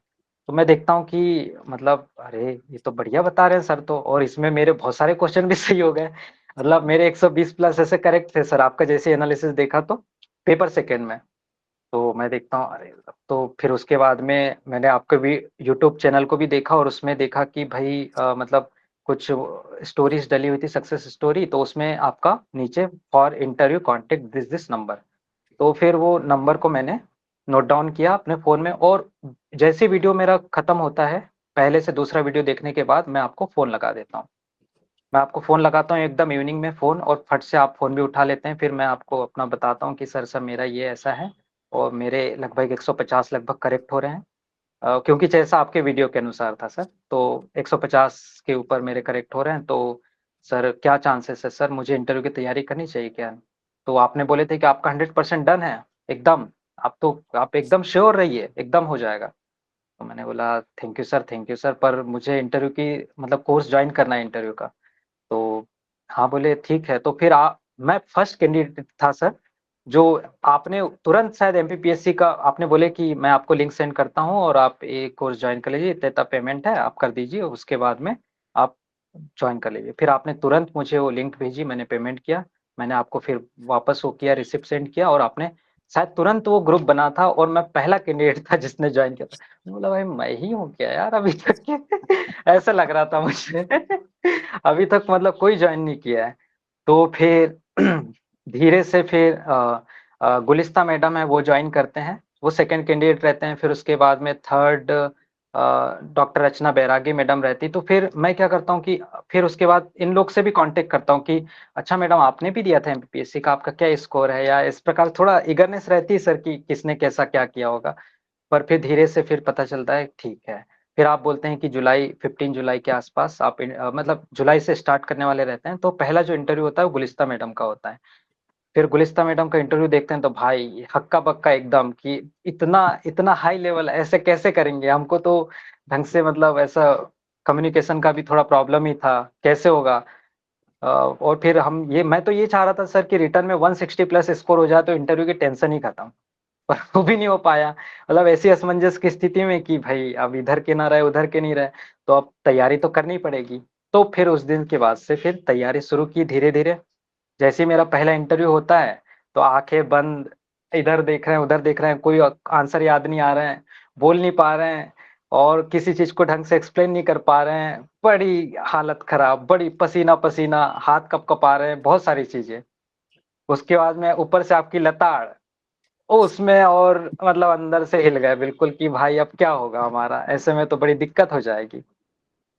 तो मैं देखता हूँ कि मतलब अरे! ये तो बढ़िया बता रहे हैं सर तो, और इसमें मेरे बहुत सारे क्वेश्चन भी सही हो गए। मतलब मेरे 120 प्लस ऐसे करेक्ट थे सर, आपका जैसे एनालिसिस देखा तो पेपर सेकंड में। तो मैं देखता हूँ अरे! तो फिर उसके बाद में मैंने आपके भी यूट्यूब चैनल को भी देखा और उसमें देखा कि भई मतलब कुछ स्टोरीज़ डली हुई थी, सक्सेस स्टोरी, तो उसमें आपका नीचे for interview contact this number. तो फिर वो नंबर को मैंने नोट डाउन किया अपने फ़ोन में, और जैसे वीडियो मेरा खत्म होता है, पहले से दूसरा वीडियो देखने के बाद मैं आपको फ़ोन लगा देता हूँ। मैं आपको फ़ोन लगाता हूँ एकदम इवनिंग में फ़ोन, और फट से आप फ़ोन भी उठा लेते हैं। फिर मैं आपको अपना बताता हूँ कि सर मेरा ये ऐसा है और मेरे लगभग 150 लगभग करेक्ट हो रहे हैं। क्योंकि जैसा आपके वीडियो के अनुसार था सर, तो 150 के ऊपर मेरे करेक्ट हो रहे हैं, तो सर क्या चांसेस है सर, मुझे इंटरव्यू की तैयारी करनी चाहिए क्या? तो आपने बोले थे कि आपका 100% डन है, एकदम, आप एकदम श्योर रहिए, एकदम हो जाएगा। तो मैंने बोला थैंक यू सर, पर मुझे इंटरव्यू की मतलब कोर्स जॉइन करना है इंटरव्यू का। तो हाँ, बोले ठीक है, तो फिर मैं फर्स्ट कैंडिडेट था सर, जो आपने तुरंत शायद एमपीपीएससी का आपने बोले कि मैं आपको लिंक सेंड करता हूँ और आप ये कोर्स जॉइन कर लीजिए, इतना-इतना पेमेंट है, आप कर दीजिए, उसके बाद में आप जॉइन कर लीजिए। फिर आपने तुरंत मुझे वो लिंक भेजी, मैंने पेमेंट किया, मैंने आपको फिर वापस वो किया, रिसिप्ट सेंड किया, और आपने शायद तुरंत वो ग्रुप बना था और मैं पहला कैंडिडेट था जिसने जॉइन किया था। मैंने बोला भाई मैं ही हूँ क्या यार अभी तक के ऐसा लग रहा था मुझे। अभी तक मतलब कोई जॉइन नहीं किया है। तो फिर धीरे से फिर गुलिस्ता मैडम है वो जॉइन करते हैं, वो सेकंड कैंडिडेट रहते हैं। फिर उसके बाद में थर्ड डॉक्टर रचना बैरागी मैडम रहती। तो फिर मैं क्या करता हूँ कि फिर उसके बाद इन लोग से भी कांटेक्ट करता हूँ कि अच्छा मैडम आपने भी दिया था एमपीपीएससी का, आपका क्या स्कोर है, या इस प्रकार थोड़ा ईगरनेस रहती है सर कि किसने कैसा क्या किया होगा। पर फिर धीरे से फिर पता चलता है ठीक है। फिर आप बोलते हैं कि जुलाई 15 जुलाई के आसपास आप मतलब जुलाई से स्टार्ट करने वाले रहते हैं, तो पहला जो इंटरव्यू होता है वो गुलिस्ता मैडम का होता है। फिर गुलिस्ता मैडम का इंटरव्यू देखते हैं तो भाई हक्का-बक्का एकदम कि इतना इतना हाई लेवल ऐसे कैसे करेंगे? हमको तो ढंग से मतलब ऐसा कम्युनिकेशन का भी थोड़ा प्रॉब्लम ही था, कैसे होगा? और फिर हम ये मैं तो ये चाह रहा था सर कि रिटर्न में 160 प्लस स्कोर हो जाए तो इंटरव्यू की टेंशन ही खत्म। पर वो भी नहीं हो पाया। मतलब ऐसी असमंजस की स्थिति में कि भाई अब इधर के ना रहे, उधर के नहीं रहे, तो अब तैयारी तो करनी पड़ेगी। तो फिर उस दिन के बाद से फिर तैयारी शुरू की धीरे-धीरे। जैसे ही मेरा पहला इंटरव्यू होता है, तो आँखें बंद, इधर देख रहे हैं, उधर देख रहे हैं, कोई आंसर याद नहीं आ रहे हैं, बोल नहीं पा रहे हैं और किसी चीज़ को ढंग से एक्सप्लेन नहीं कर पा रहे हैं। बड़ी हालत खराब, बड़ी पसीना-पसीना, हाथ कँप-कँपा रहे हैं, बहुत सारी चीज़ें। उसके बाद में ऊपर से आपकी लताड़, उसमें और मतलब अंदर से हिल गए बिल्कुल कि भाई अब क्या होगा हमारा? ऐसे में तो बड़ी दिक्कत हो जाएगी।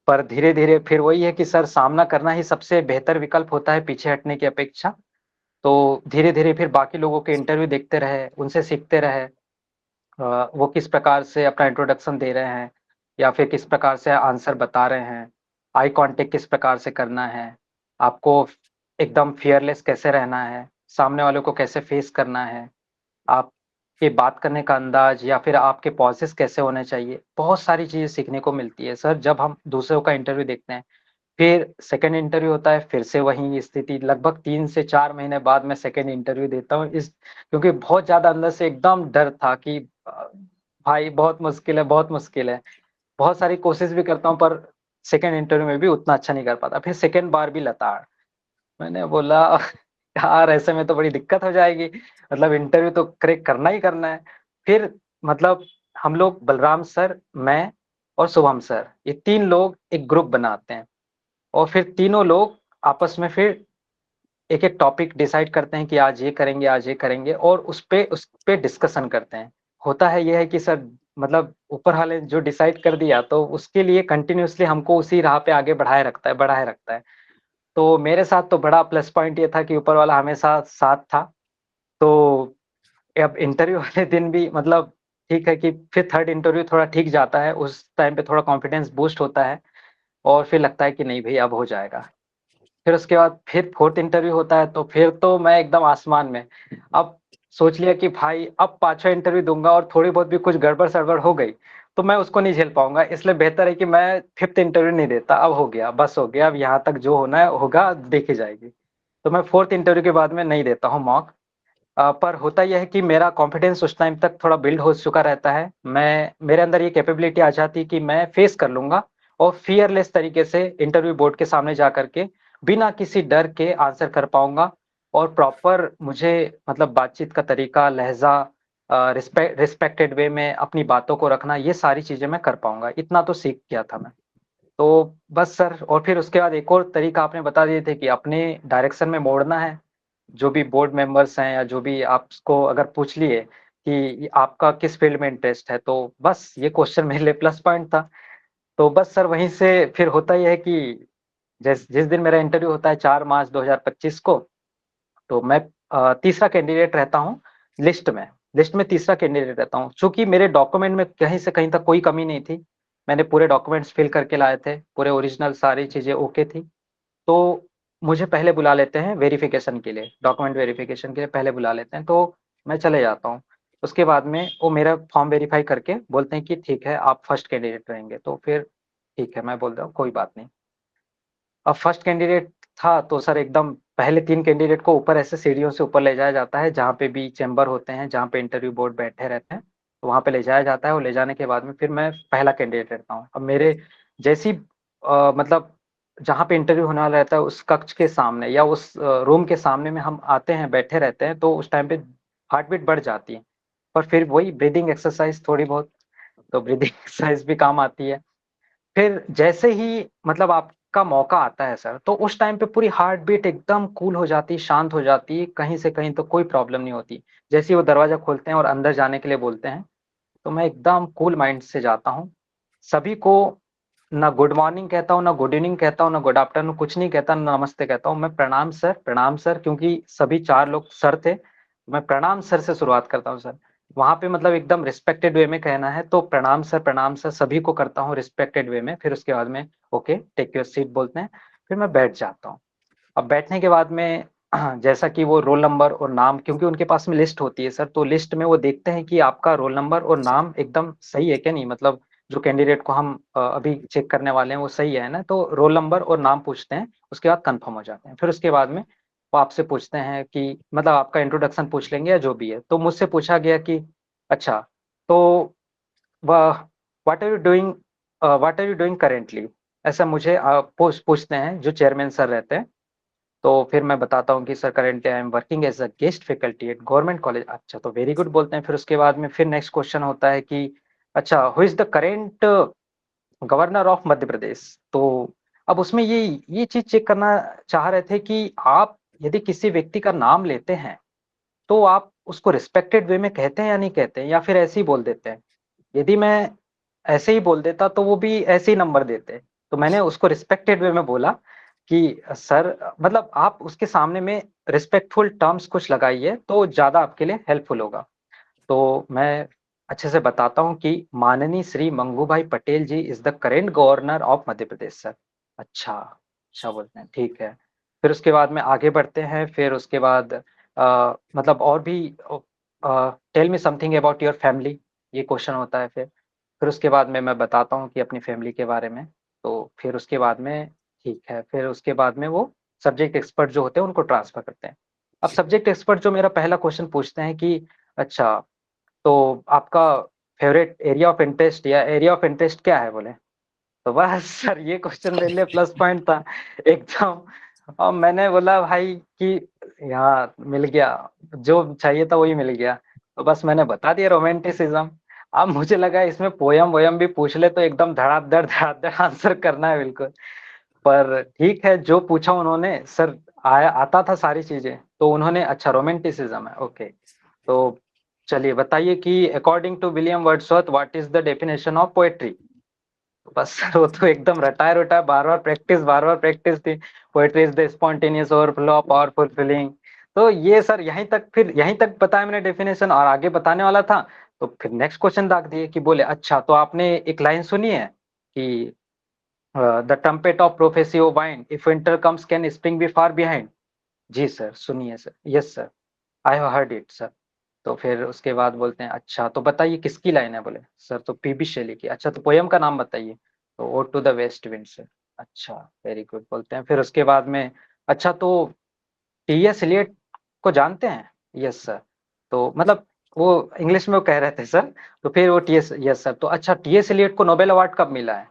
पर धीरे-धीरे फिर वही है कि सर सामना करना ही सबसे बेहतर विकल्प होता है पीछे हटने की अपेक्षा। तो धीरे-धीरे फिर बाकी लोगों के इंटरव्यू देखते रहे, उनसे सीखते रहे। वो किस प्रकार से अपना इंट्रोडक्शन दे रहे हैं। या फिर किस प्रकार से आंसर बता रहे हैं, आई कांटेक्ट किस प्रकार से करना है, आपको एकदम फियरलेस कैसे रहना है, सामने वाले को कैसे फेस करना है, आपके बात करने का अंदाज या फिर आपके पॉजेस कैसे होने चाहिए। बहुत सारी चीज़ें सीखने को मिलती है सर जब हम दूसरों का इंटरव्यू देखते हैं। फिर सेकंड इंटरव्यू होता है, फिर से वही स्थिति, लगभग 3 से 4 महीने बाद मैं सेकंड इंटरव्यू देता हूँ इस क्योंकि बहुत ज़्यादा अंदर से एकदम डर था कि भाई बहुत मुश्किल है, बहुत मुश्किल है। बहुत सारी कोशिश भी करता हूँ पर सेकंड इंटरव्यू में भी उतना अच्छा नहीं कर पाता। फिर सेकंड बार भी लताड़। मैंने बोला यार ऐसे में तो बड़ी दिक्कत हो जाएगी, मतलब इंटरव्यू तो क्रैक करना ही करना है। फिर मतलब हम लोग बलराम सर, मैं और शुभम सर, ये 3 लोग एक ग्रुप बनाते हैं और फिर तीनों लोग आपस में फिर एक-एक टॉपिक डिसाइड करते हैं कि आज ये करेंगे और उस पे डिस्कशन करते हैं। होता है ये है कि सर मतलब ऊपर वाले ने जो डिसाइड कर दिया तो उसके लिए कंटिन्यूअसली हमको उसी राह पे आगे बढ़ाए रखता है। तो मेरे साथ तो बड़ा प्लस पॉइंट ये था कि ऊपर वाला हमेशा साथ था। तो अब इंटरव्यू वाले दिन भी मतलब ठीक है कि फिर थर्ड इंटरव्यू थोड़ा ठीक जाता है, उस टाइम पे थोड़ा कॉन्फिडेंस बूस्ट होता है और फिर लगता है कि नहीं भई अब हो जाएगा। फिर उसके बाद फिर फोर्थ इंटरव्यू होता है तो फिर तो मैं एकदम आसमान में। अब सोच लिया कि भाई अब पाँचवा इंटरव्यू दूँगा और थोड़ी बहुत भी कुछ गड़बड़-सड़बड़ हो गई, तो मैं उसको नहीं झेल पाऊँगा, इसलिए बेहतर है कि मैं फिफ्थ इंटरव्यू नहीं देता, अब हो गया, बस हो गया, अब यहाँ तक जो होना है होगा, देखी जाएगी। तो मैं फोर्थ इंटरव्यू के बाद में नहीं देता हूँ मॉक। पर होता ये है कि मेरा कॉन्फिडेंस उस टाइम तक थोड़ा बिल्ड हो चुका रहता है। मैं मेरे अंदर ये कैपेबिलिटी आ जाती है कि मैं फेस कर लूँगा और फियरलेस तरीके से इंटरव्यू बोर्ड के सामने जा कर के बिना किसी डर के आंसर कर पाऊँगा और प्रॉपर मुझे मतलब बातचीत का तरीका, लहज़ा रिस्पेक्टेड वे में अपनी बातों को रखना, ये सारी चीज़ें मैं कर पाऊँगा। इतना तो सीख गया था मैं। तो बस सर और फिर उसके बाद एक और तरीका आपने बता दिए थे कि अपने डायरेक्शन में मोड़ना है। जो भी बोर्ड मेंबर्स हैं या जो भी आपको अगर पूछ लिए कि आपका किस फील्ड में इंटरेस्ट है, तो बस ये क्वेश्चन मेरे लिए प्लस पॉइंट था। तो बस सर वहीं से फिर होता ये है कि जिस दिन मेरा इंटरव्यू होता है 4 मार्च 2025 को, तो मैं तीसरा कैंडिडेट रहता हूँ लिस्ट में। लिस्ट में तीसरा कैंडिडेट रहता हूँ। चूँकि मेरे डॉक्यूमेंट में कहीं से कहीं तक कोई कमी नहीं थी। मैंने पूरे डॉक्यूमेंट्स फिल करके लाए थे, पूरे ओरिजिनल सारी चीज़ें ओके थी। तो मुझे पहले बुला लेते हैं वेरिफिकेशन के लिए, डॉक्यूमेंट वेरिफिकेशन के लिए पहले बुला लेते हैं, तो मैं चले जाता हूँ। उसके बाद में वो मेरा फॉर्म वेरीफाई करके बोलते हैं कि ठीक है, आप फर्स्ट कैंडिडेट रहेंगे, तो फिर ठीक है, मैं बोलता हूँ कोई बात नहीं। अब फर्स्ट कैंडिडेट था तो सर एकदम पहले 3 कैंडिडेट को ऊपर ऐसे सीढ़ियों से ऊपर ले जाया जाता है, जहाँ पे भी चेंबर होते हैं, जहाँ पे इंटरव्यू बोर्ड बैठे रहते हैं, तो वहाँ पे ले जाया जाता है और ले जाने के बाद में फिर मैं पहला कैंडिडेट रहता हूँ। अब मेरे जैसी मतलब जहाँ पे इंटरव्यू होने वाला रहता है उस कक्ष के सामने या उस रूम के सामने में हम आते हैं, बैठे रहते हैं, तो उस टाइम पे हार्ट बीट बढ़ जाती है। पर फिर वही ब्रीथिंग एक्सरसाइज़ थोड़ी बहुत, तो ब्रीथिंग एक्सरसाइज़ भी काम आती है। फिर जैसे ही मतलब आपका मौका आता है सर, तो उस टाइम पे पूरी हार्ट बीट एकदम कूल हो जाती है, शांत हो जाती है, कहीं से कहीं तो कोई प्रॉब्लम नहीं होती। जैसे ही वो दरवाज़ा खोलते हैं और अंदर जाने के लिए बोलते हैं, तो मैं एकदम कूल माइंड से जाता हूँ। सभी को ना गुड मॉर्निंग कहता हूँ, ना गुड इवनिंग कहता हूँ, ना गुड आफ्टरनून, कुछ नहीं कहता, ना नमस्ते कहता हूँ। मैं प्रणाम सर क्योंकि सभी 4 लोग सर थे। मैं प्रणाम सर से शुरुआत करता हूँ सर। वहाँ पे मतलब एकदम रिस्पेक्टेड वे में कहना है तो प्रणाम सर सभी को करता हूँ रिस्पेक्टेड वे में। फिर उसके बाद में ओके, टेक योर सीट बोलते हैं, फिर मैं बैठ जाता हूँ। अब बैठने के बाद में जैसा कि वो रोल नंबर और नाम, क्योंकि उनके पास में लिस्ट होती है सर, तो लिस्ट में वो देखते हैं कि आपका रोल नंबर और नाम एकदम सही है क्या नहीं, मतलब जो कैंडिडेट को हम अभी चेक करने वाले हैं वो सही है ना, तो रोल नंबर और नाम पूछते हैं, उसके बाद कंफर्म हो जाते हैं। फिर उसके बाद में वो आपसे पूछते हैं कि मतलब आपका इंट्रोडक्शन पूछ लेंगे या जो भी है। तो मुझसे पूछा गया कि अच्छा, तो what are you doing, what are you doing currently, ऐसा मुझे पूछते हैं जो चेयरमैन सर रहते हैं। तो फिर मैं बताता हूँ कि sir currently I am working as a guest faculty at government college. अच्छा, तो वेरी गुड बोलते हैं। फिर उसके बाद में फिर नेक्स्ट क्वेश्चन होता है कि अच्छा, who is the current governor of Madhya Pradesh. तो अब उसमें ये चीज चेक करना चाह रहे थे कि आप यदि किसी व्यक्ति का नाम लेते हैं तो आप उसको रिस्पेक्टेड वे में कहते हैं या नहीं कहते हैं, या फिर ऐसे ही बोल देते हैं। यदि मैं ऐसे ही बोल देता तो वो भी ऐसे ही नंबर देते। तो मैंने उसको रिस्पेक्टेड वे में बोला कि सर मतलब आप उसके सामने में रिस्पेक्टफुल टर्म्स कुछ लगाइए तो ज़्यादा आपके लिए हेल्पफुल होगा। तो मैं अच्छे से बताता हूँ कि माननीय Shri Mangubhai Patel ji is the current governor of Madhya Pradesh sir. अच्छा, अच्छा बोलते हैं, ठीक है। फिर उसके बाद में आगे बढ़ते हैं, फिर उसके बाद मतलब और भी tell me something about your family, ये क्वेश्चन होता है फिर उसके बाद में मैं बताता हूँ कि अपनी फैमिली के बारे में। तो फिर उसके बाद में ठीक है, फिर उसके बाद में वो सब्जेक्ट एक्सपर्ट जो होते हैं उनको ट्रांसफर करते हैं। अब सब्जेक्ट एक्सपर्ट जो मेरा पहला क्वेश्चन पूछते हैं कि अच्छा, तो आपका फेवरेट एरिया ऑफ इंटरेस्ट या एरिया ऑफ इंटरेस्ट क्या है बोले? तो बस सर ये क्वेश्चन मेरे लिए प्लस पॉइंट था एकदम। और मैंने बोला भाई कि यहाँ मिल गया, जो चाहिए था वही मिल गया। तो बस मैंने बता दिया रोमांटिसिज्म। अब मुझे लगा इसमें पोयम वोयम भी पूछ ले तो एकदम धड़ाधड़ आंसर करना है बिल्कुल। पर ठीक है, जो पूछा उन्होंने सर, आया आता था सारी चीजें, तो उन्होंने अच्छा रोमांटिसिज्म है, ओके। तो चलिए बताइए कि according to William Wordsworth what is the definition of poetry? बस सर वो तो एकदम रटाए रटाए बार बार प्रैक्टिस थी। Poetry is the spontaneous overflow of powerful feeling. तो ये सर यहीं तक, फिर यहीं तक बताया मैंने डेफिनेशन, और आगे बताने वाला था। तो फिर नेक्स्ट क्वेश्चन दाग दिए कि बोले अच्छा, तो आपने एक लाइन सुनी है कि the trumpet of prophecy wind if winter comes can spring be far behind? जी सर, सुनिए sir, yes sir, I have heard it sir. तो फिर उसके बाद बोलते हैं अच्छा, तो बताइए किसकी लाइन है? बोले सर तो पीबी शैली की। अच्छा, तो पोयम का नाम बताइए। तो ode to the west wind sir. अच्छा, वेरी गुड बोलते हैं। फिर उसके बाद में अच्छा, तो टीएस इलियट को जानते हैं? Yes sir. तो मतलब वो इंग्लिश में वो कह रहे थे सर। तो फिर वो टीएस, यस सर, तो अच्छा टीएस इलियट को नोबेल अवार्ड कब मिला है?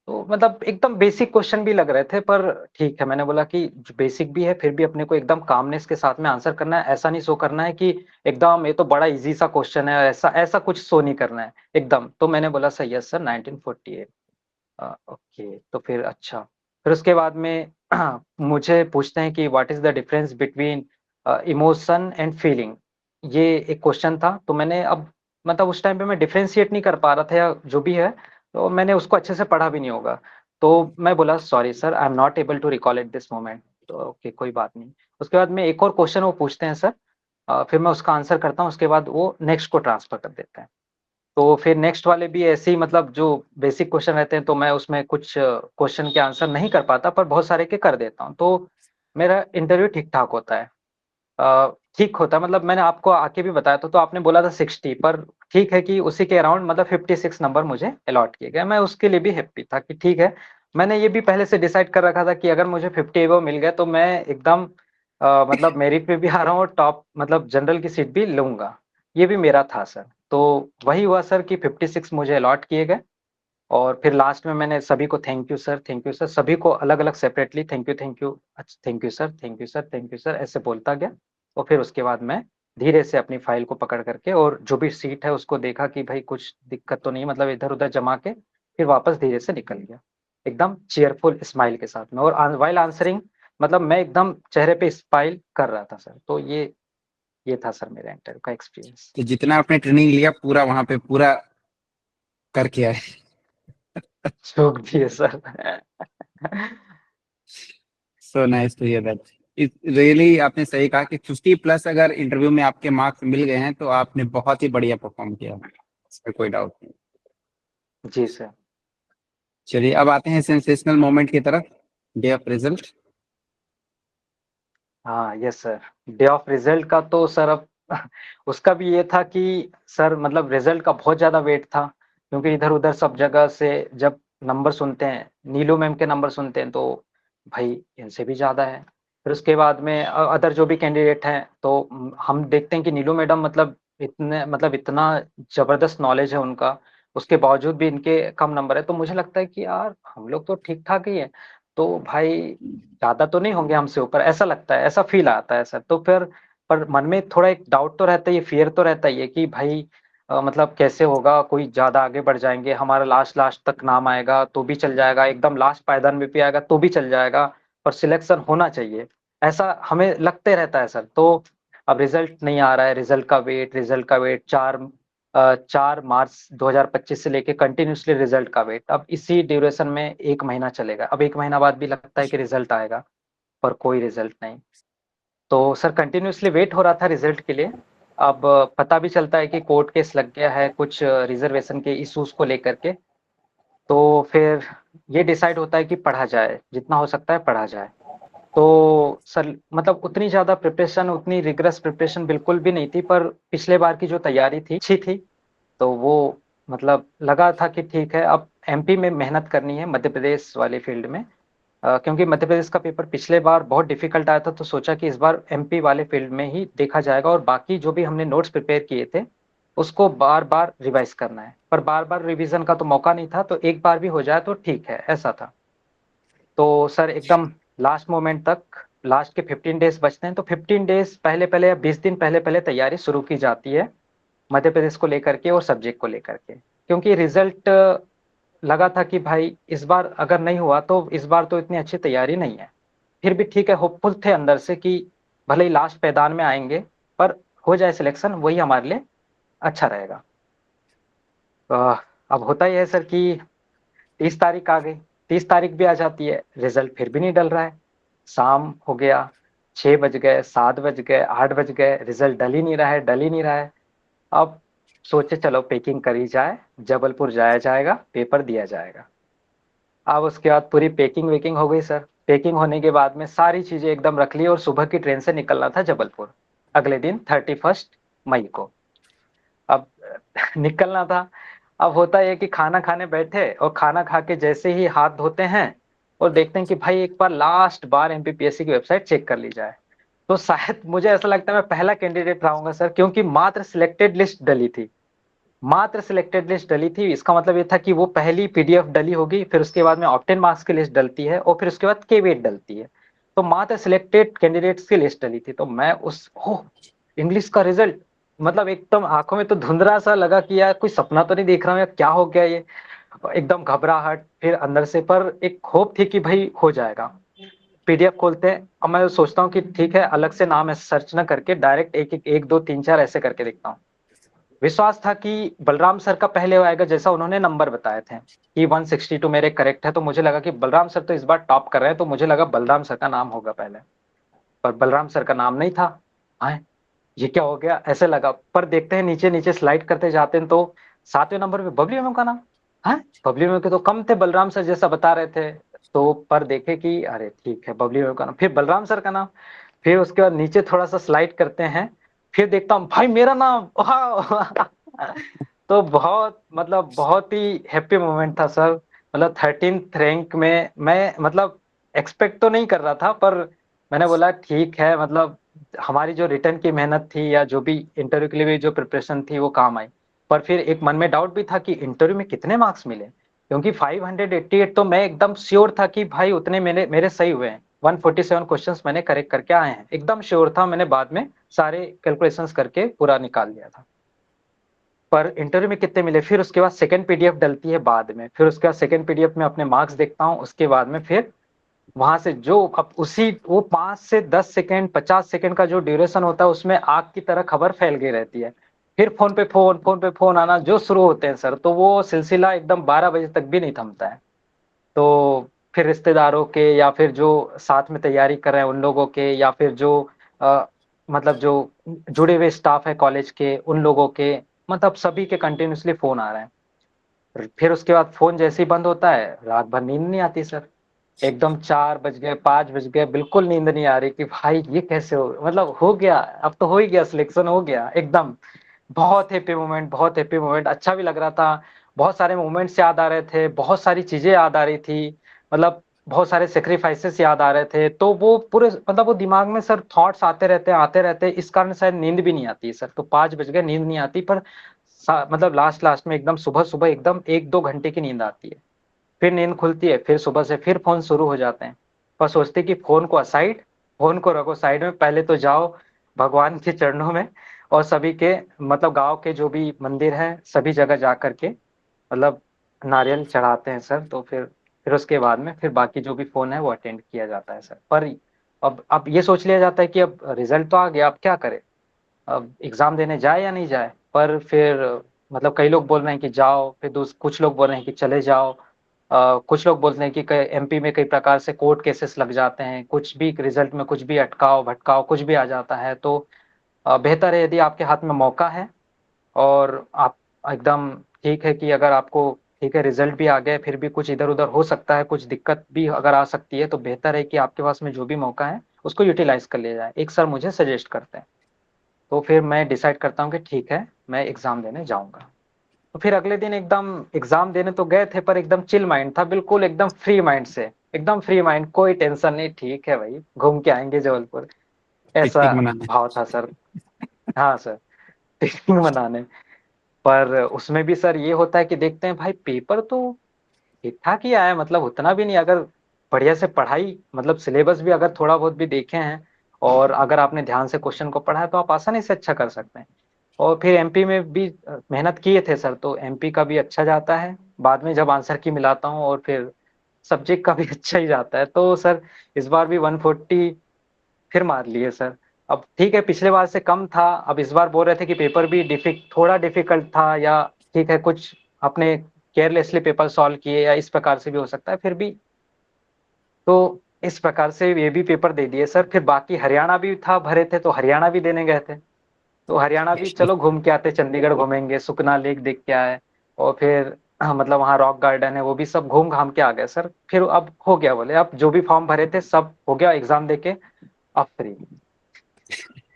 तो मतलब एकदम बेसिक क्वेश्चन भी लग रहे थे, पर ठीक है, मैंने बोला कि बेसिक भी है फिर भी अपने को एकदम कामनेस के साथ में आंसर करना है। ऐसा नहीं शो करना है कि एकदम ये तो बड़ा इजी सा क्वेश्चन है, ऐसा ऐसा कुछ शो नहीं करना है एकदम। तो मैंने बोला सर यस सर 1948। ओके, तो फिर अच्छा, फिर उसके बाद में मुझे पूछते हैं कि what is the difference between emotion and feeling? ये एक क्वेश्चन था। तो मैंने अब मतलब उस टाइम पे मैं डिफरेंशिएट नहीं कर पा रहा था या जो भी है, तो मैंने उसको अच्छे से पढ़ा भी नहीं होगा। तो मैं बोला sorry sir, I am not able to recall at this moment. तो ओके, कोई बात नहीं। उसके बाद में एक और क्वेश्चन वो पूछते हैं सर, फिर मैं उसका आंसर करता हूँ, उसके बाद वो नेक्स्ट को ट्रांसफर कर देते हैं। तो फिर नेक्स्ट वाले भी ऐसे ही, मतलब जो बेसिक क्वेश्चन रहते हैं तो मैं उसमें कुछ क्वेश्चन के आंसर नहीं कर पाता, पर बहुत सारे के कर देता हूँ। तो मेरा इंटरव्यू ठीक ठाक होता है। ठीक होता है, मतलब मैंने आपको आके भी बताया था, तो आपने बोला था 60, पर ठीक है कि उसी के अराउंड मतलब 56 नंबर मुझे अलॉट किए गए। मैं उसके लिए भी हैप्पी था कि ठीक है। मैंने ये भी पहले से डिसाइड कर रखा था कि अगर मुझे 50 एबव मिल गए तो मैं एकदम मतलब मेरिट पे भी आ रहा हूँ, टॉप मतलब जनरल की सीट भी लूंगा। ये भी मेरा था सर। तो वही हुआ सर कि 56 मुझे अलॉट किए गए। और फिर लास्ट में मैंने सभी को थैंक यू सर, सभी को अलग अलग separately thank you, thank you sir, thank you sir, thank you sir, ऐसे बोलता गया। और फिर उसके बाद मैं धीरे से अपनी फाइल को पकड़ करके और जो भी सीट है उसको देखा कि भाई कुछ दिक्कत तो नहीं, मतलब इधर उधर जमा के फिर वापस धीरे से निकल गया, एकदम चेयरफुल स्माइल के साथ में। और वाइल आंसरिंग मतलब मैं एकदम चेहरे पे स्माइल कर रहा था सर। तो ये था सर मेरा इंटरव्यू का एक्सपीरियंस। तो जितना आपने ट्रेनिंग लिया पूरा वहां पे पूरा करके आए। जोक भी है sir. So nice to hear that. Really आपने सही कहा कि 50 प्लस अगर इंटरव्यू में आपके मार्क्स मिल गए हैं तो आपने बहुत ही बढ़िया परफॉर्म किया, इसमें कोई डाउट नहीं। जी सर। चलिए अब आते हैं सेंसेशनल मोमेंट की तरफ, डे ऑफ रिजल्ट। हाँ, yes sir. Day of result का तो सर अब उसका भी ये था कि सर मतलब रिजल्ट का बहुत ज़्यादा वेट था, क्योंकि इधर-उधर सब जगह से जब नंबर सुनते हैं, नीलू मैम के नंबर सुनते हैं तो भाई इनसे भी ज़्यादा है। फिर उसके बाद में अदर जो भी कैंडिडेट हैं तो हम देखते हैं कि नीलू मैडम मतलब इतने मतलब इतना ज़बरदस्त नॉलेज है उनका, उसके बावजूद भी इनके कम नंबर है। तो मुझे लगता है कि यार हम लोग तो ठीक-ठाक ही हैं, तो भाई ज़्यादा तो नहीं होंगे हमसे ऊपर, ऐसा लगता है, ऐसा फ़ील आता है सर। तो फिर पर मन में थोड़ा एक डाउट तो रहता ही है, फ़ियर तो रहता ही है कि भाई मतलब कैसे होगा, कोई ज़्यादा आगे बढ़ जाएँगे, हमारा लास्ट तक नाम आएगा तो भी चल जाएगा, एकदम लास्ट पायदान में भी आएगा तो भी चल जाएगा, पर सिलेक्शन होना चाहिए, ऐसा हमें लगते रहता है सर। तो अब रिज़ल्ट नहीं आ रहा है, रिज़ल्ट का वेट 4 मार्च 2025 से लेके कंटिन्यूअसली रिज़ल्ट का वेट। अब इसी ड्यूरेशन में 1 महीना चलेगा। अब 1 महीना बाद भी लगता है कि रिज़ल्ट आएगा, पर कोई रिज़ल्ट नहीं। तो सर कंटिन्यूअसली वेट हो रहा था रिज़ल्ट के लिए। अब पता भी चलता है कि कोर्ट केस लग गया है कुछ रिजर्वेशन के इश्यूज को लेकर के। तो फिर ये डिसाइड होता है कि पढ़ा जाए, जितना हो सकता है पढ़ा जाए। तो सर मतलब उतनी ज़्यादा प्रिपरेशन, उतनी रिगरस प्रिपरेशन बिल्कुल भी नहीं थी, पर पिछले बार की जो तैयारी थी अच्छी थी। तो वो मतलब लगा था कि ठीक है, अब एमपी में मेहनत करनी है, मध्य प्रदेश वाले फील्ड में। क्योंकि मध्य प्रदेश का पेपर पिछले बार बहुत डिफिकल्ट आया था, तो सोचा कि इस बार एमपी वाले फील्ड में ही देखा जाएगा, और बाकी जो भी हमने नोट्स प्रिपेयर किए थे उसको बार बार रिवाइज करना है। पर बार बार रिवीजन का तो मौका नहीं था, तो एक बार भी हो जाए तो ठीक है, ऐसा था। तो सर एकदम लास्ट मोमेंट तक, लास्ट के 15 डेज बचते हैं, तो 15 डेज पहले पहले या 20 दिन पहले पहले तैयारी शुरू की जाती है मध्य प्रदेश को लेकर के और सब्जेक्ट को लेकर के। क्योंकि रिजल्ट लगा था कि भाई इस बार अगर नहीं हुआ तो इस बार तो इतनी अच्छी तैयारी नहीं है। फिर भी ठीक है, होपफुल थे अंदर से कि भले ही लास्ट मैदान में आएंगे, पर हो जाए सिलेक्शन, वही हमारे लिए अच्छा रहेगा। अब होता ही है सर कि 30 तारीख आ गई, 30 तारीख भी आ जाती है, रिजल्ट फिर भी नहीं डल रहा है। शाम हो गया, 6 बज गए, 7 बज गए, 8 बज गए, रिजल्ट डल ही नहीं रहा है, डल ही नहीं रहा है। अब सोचे चलो पैकिंग करी जाए, जबलपुर जाया जाएगा, पेपर दिया जाएगा। अब उसके बाद पूरी पैकिंग वेकिंग हो गई सर। पैकिंग होने के बाद में सारी चीजें एकदम रख ली और सुबह की ट्रेन से निकलना था जबलपुर, अगले दिन 31 मई को। अब निकलना था। अब होता है कि खाना खाने बैठे और खाना खा के जैसे ही हाथ धोते हैं और देखते हैं कि भाई एक बार लास्ट बार एमपीपीएससी की वेबसाइट चेक कर ली जाए। तो शायद मुझे ऐसा लगता है मैं पहला कैंडिडेट रहूंगा सर, क्योंकि मात्र सिलेक्टेड लिस्ट डली थी। मात्र सिलेक्टेड लिस्ट डली थी, इसका मतलब ये था कि वो पहली पीडीएफ डली होगी, फिर उसके बाद में ऑप्टेन मार्क्स की लिस्ट डलती है और फिर उसके बाद केवेट डलती है। तो मात्र सिलेक्टेड कैंडिडेट्स की लिस्ट डली थी, तो मैं उस इंग्लिश का रिजल्ट, मतलब एकदम आंखों में तो धुंधला सा लगा कि यार कोई सपना तो नहीं देख रहा हूँ, या क्या हो गया ये। एकदम घबराहट, फिर अंदर से पर एक होप थी कि भाई हो जाएगा। पीडीएफ खोलते हैं, अब मैं सोचता हूँ कि ठीक है अलग से नाम है सर्च ना करके डायरेक्ट एक एक एक दो तीन चार ऐसे करके देखता हूँ। विश्वास था कि बलराम सर का पहले आएगा, जैसा उन्होंने नंबर बताए थे कि 162 मेरे करेक्ट है, तो मुझे लगा कि बलराम सर तो इस बार टॉप कर रहे हैं, तो मुझे लगा बलराम सर का नाम होगा पहले। पर बलराम सर का नाम नहीं था। हाँ, ये क्या हो गया ऐसे लगा, पर देखते हैं नीचे नीचे स्लाइड करते जाते हैं तो 7वें नंबर पे बबली मेमो का नाम। हाँ, बबली मेमो के तो कम थे, बलराम सर जैसा बता रहे थे। तो पर देखे कि अरे ठीक है बबली मेमो का नाम, फिर बलराम सर का नाम। फिर उसके बाद नीचे थोड़ा सा स्लाइड करते हैं, फिर देखता हूँ भाई मेरा नाम, वाह। तो बहुत मतलब बहुत ही हैप्पी मोमेंट था सर। मतलब 13th रैंक में मैं मतलब एक्सपेक्ट तो नहीं कर रहा था, पर मैंने बोला ठीक है, मतलब हमारी जो रिटर्न की मेहनत थी या जो भी इंटरव्यू के लिए भी जो प्रिपरेशन थी वो काम आई। पर फिर एक मन में डाउट भी था कि इंटरव्यू में कितने मार्क्स मिले, क्योंकि 588 तो मैं एकदम श्योर था कि भाई उतने मेरे मेरे सही हुए हैं। 147 क्वेश्चंस मैंने करेक्ट करके आए हैं, एकदम श्योर था, मैंने बाद में सारे कैलकुलेशंस करके पूरा निकाल लिया था। पर इंटरव्यू में कितने मिले, फिर उसके बाद सेकंड पीडीएफ डलती है बाद में, फिर उसके बाद सेकंड पीडीएफ में अपने मार्क्स देखता हूँ, उसके बाद में फिर वहां से जो अब उसी वो 5 से 10 सेकेंड 50 सेकेंड का जो ड्यूरेशन होता है उसमें आग की तरह खबर फैल गई रहती है। फिर फोन पे फोन आना जो शुरू होते हैं सर, तो वो सिलसिला एकदम 12 बजे तक भी नहीं थमता है। तो फिर रिश्तेदारों के या फिर जो साथ में तैयारी कर रहे हैं उन लोगों के, या फिर जो अ, मतलब जो जुड़े हुए स्टाफ है कॉलेज के उन लोगों के, मतलब सभी के कंटिन्यूसली फोन आ रहे हैं। फिर उसके बाद फोन जैसे ही बंद होता है, रात भर नींद नहीं आती सर। एकदम 4 बज गए, 5 बज गए, बिल्कुल नींद नहीं आ रही कि भाई ये कैसे हो, मतलब हो गया, अब तो हो ही गया, सिलेक्शन हो गया एकदम। बहुत हैप्पी मोमेंट, बहुत हैप्पी मोमेंट, अच्छा भी लग रहा था। बहुत सारे मोमेंट्स याद आ रहे थे, बहुत सारी चीजें याद आ रही थी, मतलब बहुत सारे सेक्रीफाइसेस याद आ रहे थे। तो वो पूरे मतलब वो दिमाग में सर थॉट्स आते रहते हैं, इस कारण शायद नींद भी नहीं आती है सर। तो 5 बज गए, नींद नहीं आती, पर मतलब लास्ट लास्ट में एकदम सुबह सुबह एकदम 1-2 घंटे की नींद आती है। फिर नींद खुलती है, फिर सुबह से फिर फोन शुरू हो जाते हैं। पर सोचते कि फोन को असाइड, फोन को रखो साइड में, पहले तो जाओ भगवान के चरणों में, और सभी के मतलब गांव के जो भी मंदिर है सभी जगह जा करके मतलब नारियल चढ़ाते हैं सर। तो फिर उसके बाद में फिर बाकी जो भी फोन है वो अटेंड किया जाता है सर। पर अब ये सोच लिया जाता है कि अब रिजल्ट तो आ गया, अब क्या करें, अब एग्जाम देने जाए या नहीं जाए। पर फिर मतलब कई लोग बोल रहे हैं कि जाओ, फिर कुछ लोग बोल रहे हैं कि चले जाओ। कुछ लोग बोलते हैं कि एमपी में कई प्रकार से कोर्ट केसेस लग जाते हैं, कुछ भी रिजल्ट में कुछ भी अटकाव भटकाव कुछ भी आ जाता है। तो बेहतर है यदि आपके हाथ में मौका है और आप एकदम ठीक है कि अगर आपको ठीक है रिजल्ट भी आ गए, फिर भी कुछ इधर-उधर हो सकता है, कुछ दिक्कत भी अगर आ सकती है, तो बेहतर है कि आपके पास में जो भी मौका है, उसको यूटिलाइज़ कर लिया जाए। एक सर मुझे सजेस्ट करते हैं, तो फिर मैं डिसाइड करता हूँ कि ठीक है, मैं एग्ज़ाम देने जाऊँगा। तो फिर अगले दिन एकदम एग्ज़ाम देने तो गए थे, पर एकदम चिल माइंड था, बिल्कुल एकदम फ्री माइंड से, एकदम फ्री माइंड, कोई टेंशन नहीं, ठीक है भाई, घूम के आएँगे जबलपुर, ऐसा पिकनिक मनाने। भाव था सर। हाँ सर, पिकनिक मनाने। पर उसमें भी सर ये होता है कि देखते हैं भाई पेपर तो ठीक-ठाक ही आया, मतलब उतना भी नहीं, अगर बढ़िया से पढ़ाई मतलब सिलेबस भी अगर थोड़ा बहुत भी देखे हैं और अगर आपने ध्यान से क्वेश्चन को पढ़ा है तो आप आसानी से अच्छा कर सकते हैं। और फिर एमपी में भी मेहनत किए थे सर, तो एमपी का भी अच्छा जाता है। बाद में जब आंसर की मिलाता हूँ और फिर सब्जेक्ट का भी अच्छा ही जाता है। तो सर इस बार भी 140 फिर मार लिए सर। अब ठीक है पिछले बार से कम था, अब इस बार बोल रहे थे कि पेपर भी थोड़ा डिफिकल्ट था या ठीक है कुछ अपने केयरलेसली पेपर सॉल्व किए या इस प्रकार से भी हो सकता है, फिर भी तो इस प्रकार से ये भी पेपर दे दिए सर। फिर बाकी हरियाणा भी था, भरे थे तो हरियाणा भी देने गए थे। तो हरियाणा भी चलो घूम के आते, चंडीगढ़ घूमेंगे, सुखना लेक देख के आए और फिर मतलब वहाँ रॉक गार्डन है, वो भी सब घूम घाम के आ गए सर। फिर अब हो गया, बोले अब जो भी फॉर्म भरे थे सब हो गया एग्जाम देके, अब फ्री।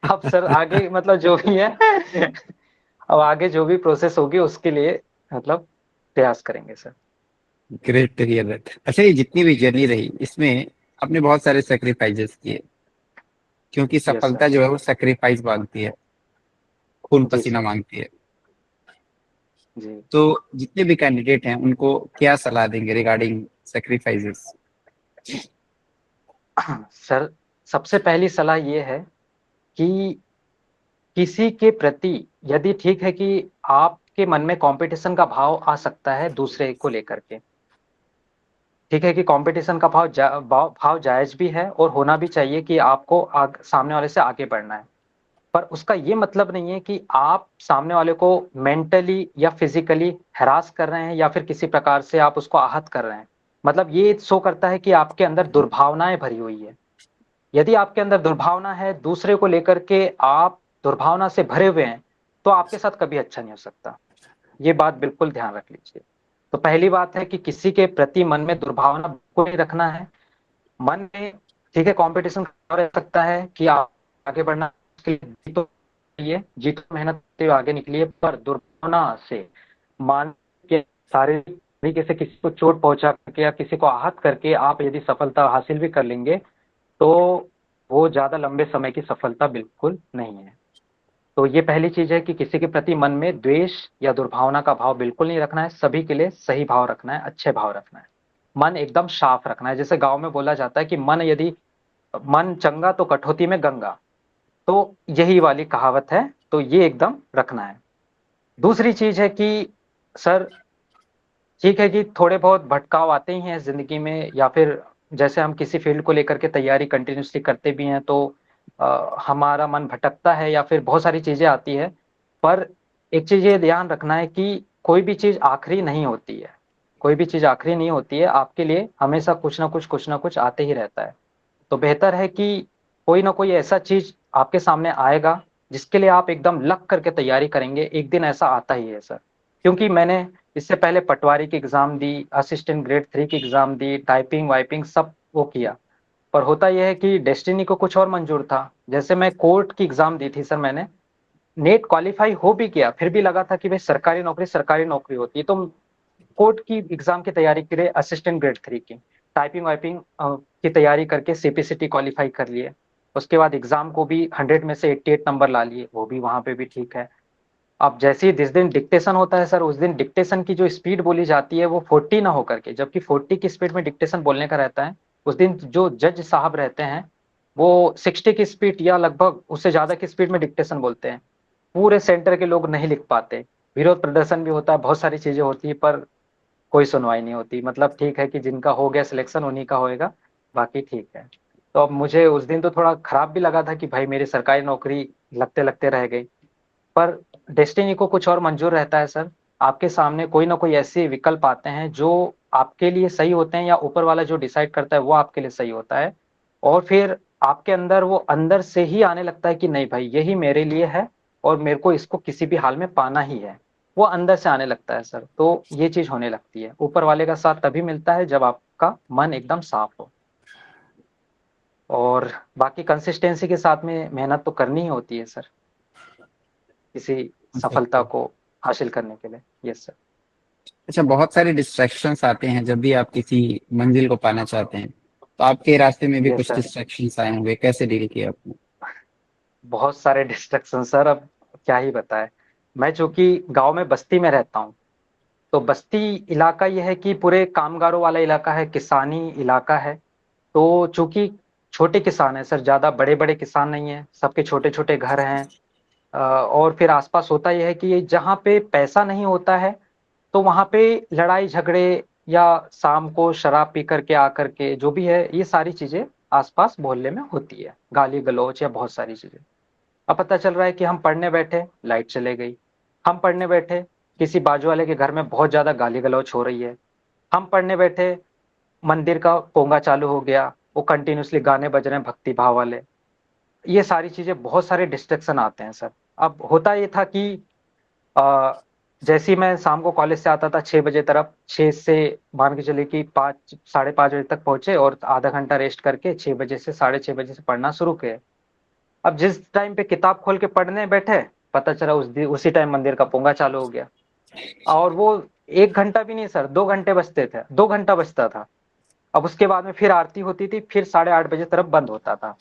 अब सर आगे मतलब जो भी है अब आगे जो भी प्रोसेस होगी उसके लिए मतलब प्रयास करेंगे sir. Great to hear that. अच्छा, ये जितनी भी जर्नी रही इसमें आपने बहुत सारे सेक्रीफाइसेस किए, क्योंकि यस सर। सफलता जो है वो सेक्रीफाइस मांगती है, खून जी पसीना सर। मांगती है। जी। तो जितने भी कैंडिडेट हैं उनको क्या सलाह देंगे रिगार्डिंग सेक्रीफाइसेस? सर सबसे पहली सलाह ये है कि किसी के प्रति यदि ठीक है कि आपके मन में कंपटीशन का भाव आ सकता है दूसरे को लेकर के, ठीक है कि कंपटीशन का भाव जायज भी है और होना भी चाहिए कि आपको सामने वाले से आगे बढ़ना है। पर उसका ये मतलब नहीं है कि आप सामने वाले को मेंटली या फिजिकली हैरास कर रहे हैं या फिर किसी प्रकार से आप उसको आहत कर रहे हैं। मतलब ये शो करता है कि आपके अंदर दुर्भावनाएं भरी हुई है। यदि आपके अंदर दुर्भावना है दूसरे को लेकर के, आप दुर्भावना से भरे हुए हैं, तो आपके साथ कभी अच्छा नहीं हो सकता। ये बात बिल्कुल ध्यान रख लीजिए। तो पहली बात है कि किसी के प्रति मन में दुर्भावना बिल्कुल नहीं रखना है। मन में ठीक है कंपटीशन रह सकता है कि आप आगे बढ़ना, उसके लिए जीतो, जीतो मेहनत से आगे निकलिए, पर दुर्भावना से मान के शारीरिक तरीके से किसी को चोट पहुंचा करके या किसी को आहत करके आप यदि सफलता हासिल भी कर लेंगे, तो वो ज्यादा लंबे समय की सफलता बिल्कुल नहीं है। तो ये पहली चीज है कि किसी के प्रति मन में द्वेष या दुर्भावना का भाव बिल्कुल नहीं रखना है, सभी के लिए सही भाव रखना है, अच्छे भाव रखना है। मन एकदम साफ रखना है, जैसे गांव में बोला जाता है कि मन चंगा तो कठौती में गंगा, तो यही वाली कहावत है, तो ये एकदम रखना है। दूसरी चीज है कि सर ठीक है कि थोड़े बहुत भटकाव आते ही हैं जिंदगी में, या फिर जैसे हम किसी फील्ड को लेकर के तैयारी कंटिन्यूसली करते भी हैं तो हमारा मन भटकता है या फिर बहुत सारी चीजें आती है। पर एक चीज ये ध्यान रखना है कि कोई भी चीज आखिरी नहीं होती है, कोई भी चीज आखिरी नहीं होती है, आपके लिए हमेशा कुछ ना कुछ आते ही रहता है। तो बेहतर है कि कोई ना कोई ऐसा चीज आपके सामने आएगा जिसके लिए आप एकदम लग करके तैयारी करेंगे, एक दिन ऐसा आता ही है सर। क्योंकि मैंने इससे पहले पटवारी की एग्जाम दी, असिस्टेंट ग्रेड 3 की एग्जाम दी, टाइपिंग वाइपिंग सब वो किया, पर होता यह है कि डेस्टिनी को कुछ और मंजूर था। जैसे मैं कोर्ट की एग्जाम दी थी सर, मैंने नेट क्वालिफाई हो भी किया, फिर भी लगा था कि भाई सरकारी नौकरी होती है, तो कोर्ट की एग्जाम की तैयारी के लिए असिस्टेंट ग्रेड 3 की टाइपिंग वाइपिंग की तैयारी करके सीपीसीटी क्वालिफाई कर लिए। उसके बाद एग्जाम को भी 100 में से 88 नंबर ला लिए, वो भी वहां पे भी ठीक है। अब जैसे ही जिस दिन डिक्टेशन होता है सर, उस दिन डिक्टेशन की जो स्पीड बोली जाती है वो 40 ना होकर के, जबकि 40 की स्पीड में डिक्टेशन बोलने का रहता है, उस दिन जो जज साहब रहते हैं वो 60 की स्पीड या लगभग उससे ज्यादा की स्पीड में डिक्टेशन बोलते हैं। पूरे सेंटर के लोग नहीं लिख पाते, विरोध प्रदर्शन भी होता है, बहुत सारी चीजें होती है, पर कोई सुनवाई नहीं होती। मतलब ठीक है कि जिनका हो गया सिलेक्शन उन्हीं का होएगा, बाकी ठीक है। तो अब मुझे उस दिन तो थोड़ा खराब भी लगा था कि भाई मेरी सरकारी नौकरी लगते लगते रह गई। पर डेस्टिनी को कुछ और मंजूर रहता है सर। आपके सामने कोई ना कोई ऐसे विकल्प आते हैं जो आपके लिए सही होते हैं, या ऊपर वाला जो डिसाइड करता है वो आपके लिए सही होता है। और फिर आपके अंदर वो अंदर से ही आने लगता है कि नहीं भाई यही मेरे लिए है और मेरे को इसको किसी भी हाल में पाना ही है। वो अंदर से आने लगता है सर, तो ये चीज़ होने लगती है। ऊपर वाले का साथ तभी मिलता है जब आपका मन एकदम साफ हो। और बाकी कंसिस्टेंसी के साथ में मेहनत तो करनी ही होती है सर, किसी सफलता एग्जैक्टली। को हासिल करने के लिए। Yes sir. अच्छा, बहुत सारे डिस्ट्रैक्शंस आते हैं जब भी आप किसी मंजिल को पाना चाहते हैं, तो आपके रास्ते में भी यस कुछ सर। डिस्ट्रैक्शंस आए होंगे, कैसे डील किया आपने? बहुत सारे डिस्ट्रक्शन सर, अब क्या ही बताएं। मैं चूंकि गांव में बस्ती में रहता हूँ, तो बस्ती इलाका ये है कि पूरे कामगारों वाला इलाका है, किसानी इलाका है। तो चूंकि छोटे किसान हैं सर, ज्यादा बड़े बड़े किसान नहीं है, सबके छोटे छोटे घर हैं। और फिर आसपास होता यह है कि ये जहाँ पे पैसा नहीं होता है, तो वहां पे लड़ाई झगड़े या शाम को शराब पी करके आकर के जो भी है, ये सारी चीजें आसपास मोहल्ले में होती है, गाली गलौज या बहुत सारी चीजें। अब पता चल रहा है कि हम पढ़ने बैठे, लाइट चले गई। हम पढ़ने बैठे, किसी बाजू वाले के घर में बहुत ज्यादा गाली गलौज हो रही है। हम पढ़ने बैठे, मंदिर का पोंगा चालू हो गया, वो कंटिन्यूअसली गाने बज रहे हैं भक्ति भाव वाले। ये सारी चीजें, बहुत सारे डिस्ट्रैक्शन आते हैं सर। अब होता ये था कि अ, जैसे ही मैं शाम को कॉलेज से आता था 6 बजे तरफ, 6 से मान के चलिए कि 5, 5:30 बजे तक पहुंचे और आधा घंटा रेस्ट करके 6 बजे से 6:30 बजे से पढ़ना शुरू किए। अब जिस टाइम पे किताब खोल के पढ़ने बैठे, पता चला उसी टाइम मंदिर का पोंगा चालू हो गया। और वो 1 घंटा भी नहीं सर, 2 घंटे बजते थे, 2 घंटा बजता था। अब उसके बाद में फिर आरती होती थी, फिर 8:30 बजे तरफ बंद होता था।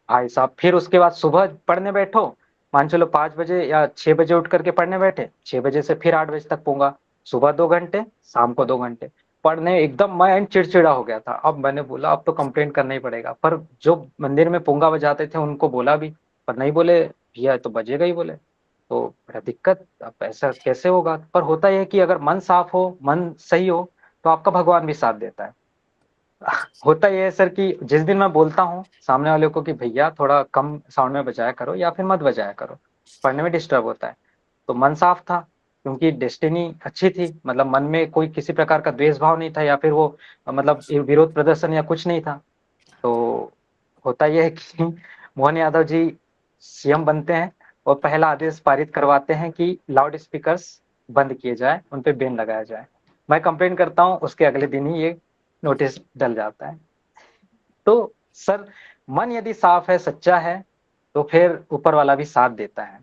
भाई साहब, फिर उसके बाद सुबह पढ़ने बैठो, मान चलो 5 बजे या 6 बजे उठ करके पढ़ने बैठे, 6 बजे से फिर 8 बजे तक पोंगा। सुबह 2 घंटे, शाम को 2 घंटे पढ़ने, एकदम मैं चिड़चिड़ा हो गया था। अब मैंने बोला अब तो कंप्लेंट करना ही पड़ेगा, पर जो मंदिर में पोंगा बजाते थे उनको बोला भी, पर नहीं बोले, भैया तो बजेगा ही बोले। तो बड़ा दिक्कत, अब ऐसा कैसे होगा। पर होता यह है कि अगर मन साफ हो, मन सही हो, तो आपका भगवान भी साथ देता है। होता ये है सर कि जिस दिन मैं बोलता हूँ सामने वाले को कि भैया थोड़ा कम साउंड में बजाया करो या फिर मत बजाया करो, पढ़ने में डिस्टर्ब होता है, तो मन साफ था, क्योंकि डेस्टिनी अच्छी थी, मतलब मन में कोई किसी प्रकार का द्वेष भाव नहीं था या फिर वो मतलब विरोध प्रदर्शन या कुछ नहीं था। तो होता यह है कि मोहन यादव जी सीएम बनते हैं और पहला आदेश पारित करवाते हैं कि लाउड स्पीकर्स बंद किए जाए, उन पे बैन लगाया जाए। मैं कंप्लेन करता हूँ, उसके अगले दिन ही ये नोटिस डल जाता है। तो सर, मन यदि साफ है, सच्चा है, तो फिर ऊपर वाला भी साथ देता है।